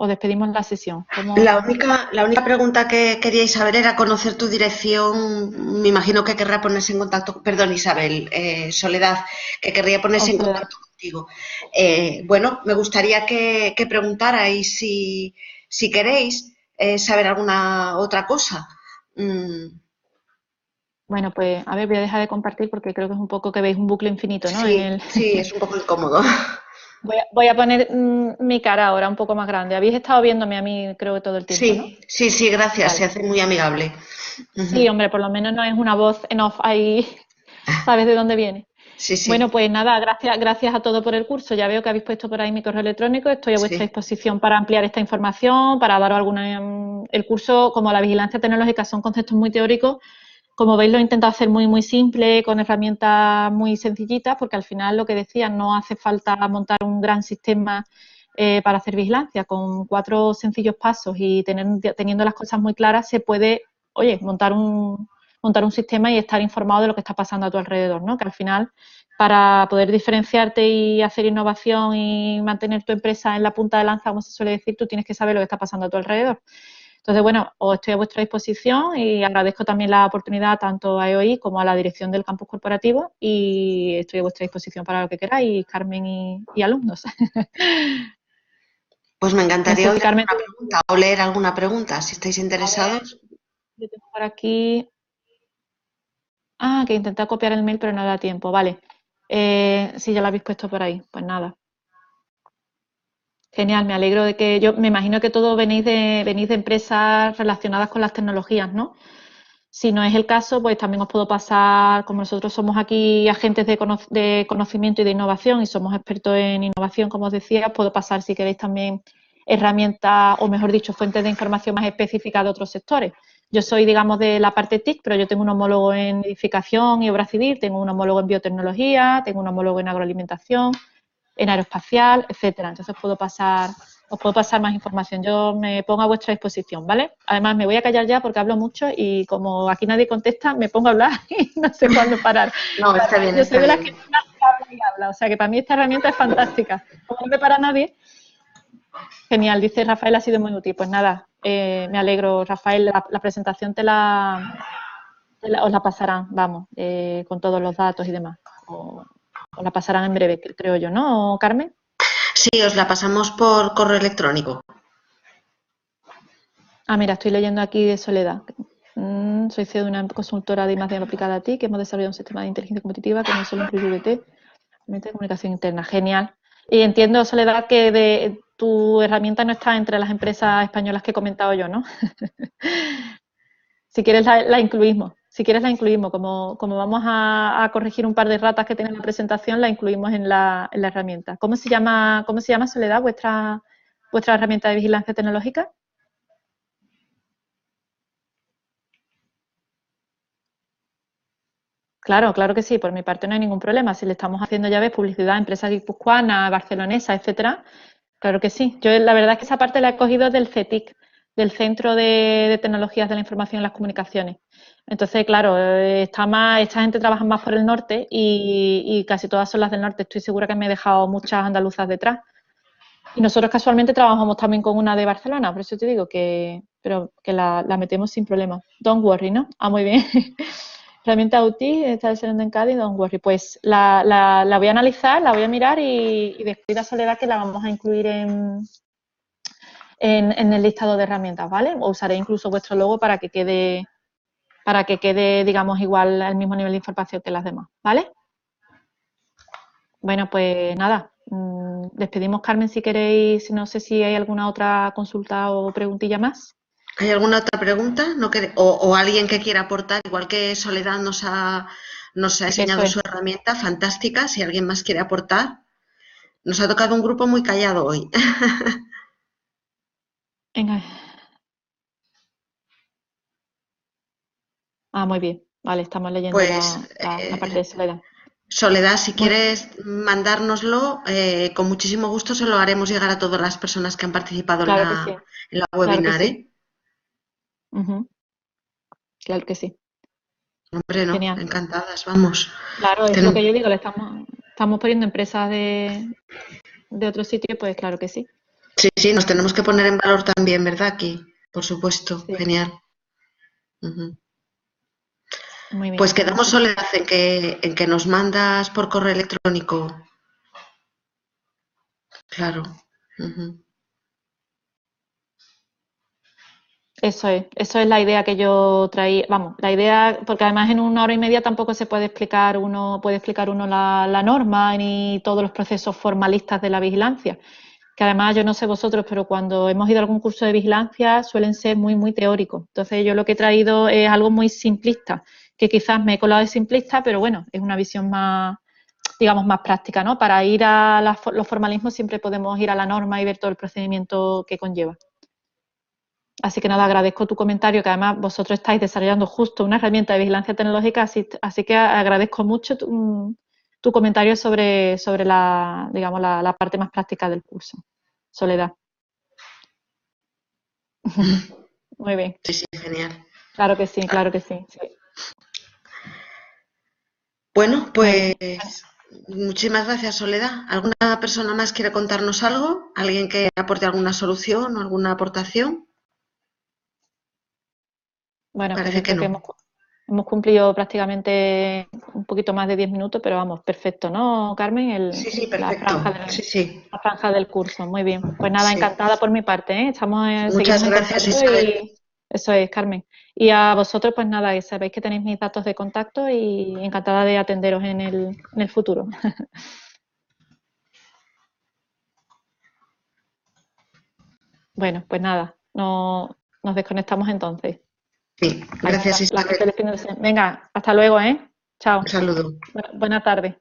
despedimos la sesión. La única pregunta que queríais saber era conocer tu dirección. Me imagino que querrá ponerse en contacto, perdón, Isabel, Soledad, que querría ponerse en Soledad. contacto contigo. Bueno, me gustaría que preguntarais si queréis saber alguna otra cosa. Mm, Bueno, pues a ver, voy a dejar de compartir porque creo que es un poco que veis un bucle infinito, ¿no? En sí, el... sí, es un poco incómodo. Voy a poner mi cara ahora un poco más grande. Habéis estado viéndome a mí, creo que todo el tiempo, ¿no? Sí, sí, sí, gracias, se Vale. hace muy amigable. Sí, Ujú. hombre, por lo menos no es una voz en off ahí, sabes de dónde viene. Sí, Bueno, sí, pues nada, gracias a todos por el curso. Ya veo que habéis puesto por ahí mi correo electrónico. Estoy a vuestra sí. disposición para ampliar esta información, para daros alguna... El curso, como la vigilancia tecnológica, son conceptos muy teóricos. Como veis, lo he intentado hacer muy, muy simple, con herramientas muy sencillitas, porque al final, lo que decía, no hace falta montar un gran sistema para hacer vigilancia. Con 4 sencillos pasos y teniendo las cosas muy claras, se puede, oye, montar un sistema y estar informado de lo que está pasando a tu alrededor, ¿no? Que al final, para poder diferenciarte y hacer innovación y mantener tu empresa en la punta de lanza, como se suele decir, tú tienes que saber lo que está pasando a tu alrededor. Entonces, bueno, os estoy a vuestra disposición y agradezco también la oportunidad tanto a EOI como a la dirección del campus corporativo y estoy a vuestra disposición para lo que queráis, Carmen y alumnos. Pues me No sé encantaría si oír Carmen... alguna pregunta o leer alguna pregunta, si estáis A ver, interesados. yo tengo por aquí... Ah, que intenté copiar el mail pero no da tiempo. Vale. Sí, ya lo habéis puesto por ahí. Pues nada. Genial, me alegro de que yo me imagino que todos venís de empresas relacionadas con las tecnologías, ¿no? Si no es el caso, pues también os puedo pasar, como nosotros somos aquí agentes de conocimiento y de innovación y somos expertos en innovación, como os decía, os puedo pasar si queréis también herramientas o mejor dicho, fuentes de información más específicas de otros sectores. Yo soy, digamos, de la parte TIC, pero yo tengo un homólogo en edificación y obra civil, tengo un homólogo en biotecnología, tengo un homólogo en agroalimentación, en aeroespacial, etcétera. Entonces os puedo pasar más información. Yo me pongo a vuestra disposición, ¿vale? Además, me voy a callar ya porque hablo mucho y como aquí nadie contesta, me pongo a hablar y no sé cuándo parar. No, está bien, Yo soy está de las que bien. habla y habla, o sea que para mí esta herramienta es fantástica. Como no me para nadie, genial, dice Rafael, ha sido muy útil. Pues nada, me alegro, Rafael, la presentación os la pasarán, vamos, con todos los datos y demás. Os la pasarán en breve, creo yo, ¿no, Carmen? Sí, os la pasamos por correo electrónico. Ah, mira, estoy leyendo aquí de Soledad. Soy CEO de una consultora de I+D aplicada a ti, que hemos desarrollado un sistema de inteligencia competitiva que no solo incluye VT, de comunicación interna. Genial. Y entiendo, Soledad, que tu herramienta no está entre las empresas españolas que he comentado yo, ¿no? Si quieres la incluimos. Si quieres la incluimos. Como vamos a corregir un par de ratas que tienen en la presentación, la incluimos en la herramienta. ¿Cómo se llama, Soledad, vuestra herramienta de vigilancia tecnológica? Claro, claro que sí, por mi parte no hay ningún problema. Si le estamos haciendo, ya ves, publicidad a empresas guipuzcoanas, barcelonesas, etcétera, claro que sí. Yo la verdad es que esa parte la he cogido del CETIC, del Centro de Tecnologías de la Información y las Comunicaciones. Entonces, claro, esta gente trabaja más por el norte y casi todas son las del norte. Estoy segura que me he dejado muchas andaluzas detrás. Y nosotros casualmente trabajamos también con una de Barcelona, por eso te digo pero que la metemos sin problema. Don't worry, ¿no? Ah, muy bien. Herramienta UTI está desarrollando en Cádiz, don't worry. Pues la voy a analizar, la voy a mirar y descuida Soledad que la vamos a incluir en el listado de herramientas, ¿vale? O usaré incluso vuestro logo para que quede, digamos, igual al mismo nivel de información que las demás, ¿vale? Bueno, pues nada, despedimos Carmen si queréis, no sé si hay alguna otra consulta o preguntilla más. ¿Hay alguna otra pregunta? ¿O alguien que quiera aportar, igual que Soledad nos ha Eso enseñado es. su herramienta fantástica, si alguien más quiere aportar? Nos ha tocado un grupo muy callado hoy. Venga. Ah, muy bien. Vale, estamos leyendo Pues la parte de Soledad. Soledad, si Muy quieres mandárnoslo, con muchísimo gusto se lo haremos llegar a todas las personas que han participado claro que sí, en la claro que webinar, sí. ¿eh? Ujú, claro que sí. Hombre, no, Genial. encantadas, vamos. Claro, es lo Tenemos- que yo digo, estamos poniendo empresas de otro sitio, pues claro que sí. sí, sí, nos tenemos que poner en valor también, ¿verdad? Aquí, por supuesto, Sí, genial. Ujú. muy Pues bien. quedamos, Soledad, en que nos mandas por correo electrónico. Claro. Ujú. Eso es la idea que yo traía, vamos, la idea, porque además en 1 hora y media tampoco se puede explicar uno la norma ni todos los procesos formalistas de la vigilancia, que además yo no sé vosotros, pero cuando hemos ido a algún curso de vigilancia suelen ser muy, muy teóricos. Entonces yo lo que he traído es algo muy simplista, que quizás me he colado de simplista, pero bueno, es una visión más, digamos, más práctica, ¿no? Para ir a los formalismos siempre podemos ir a la norma y ver todo el procedimiento que conlleva. Así que nada, agradezco tu comentario, que además vosotros estáis desarrollando justo una herramienta de vigilancia tecnológica, así que agradezco mucho tu comentario sobre la, digamos, la parte más práctica del curso. Soledad. Muy bien, Sí, sí, genial. claro que sí, claro que sí. Sí. Bueno, Muy bien. pues muchísimas gracias, Soledad. ¿Alguna persona más quiere contarnos algo? ¿Alguien que aporte alguna solución o alguna aportación? Bueno, pues Parece yo que creo que no. hemos cumplido prácticamente un poquito más de 10 minutos, pero vamos, perfecto, ¿no, Carmen? Sí, sí, perfecto. Sí, sí, La franja del curso, muy bien. Pues nada, sí. encantada por mi parte, ¿eh? Muchas Seguimos en gracias, contacto Isabel. y eso es, Carmen. Y a vosotros, pues nada, y sabéis que tenéis mis datos de contacto y encantada de atenderos en el futuro. Bueno, pues nada, nos desconectamos entonces. Sí, Aquí gracias, la gente Isabel. del fin de semana. Venga, hasta luego, ¿eh? Un Chao. saludo. Buena tarde.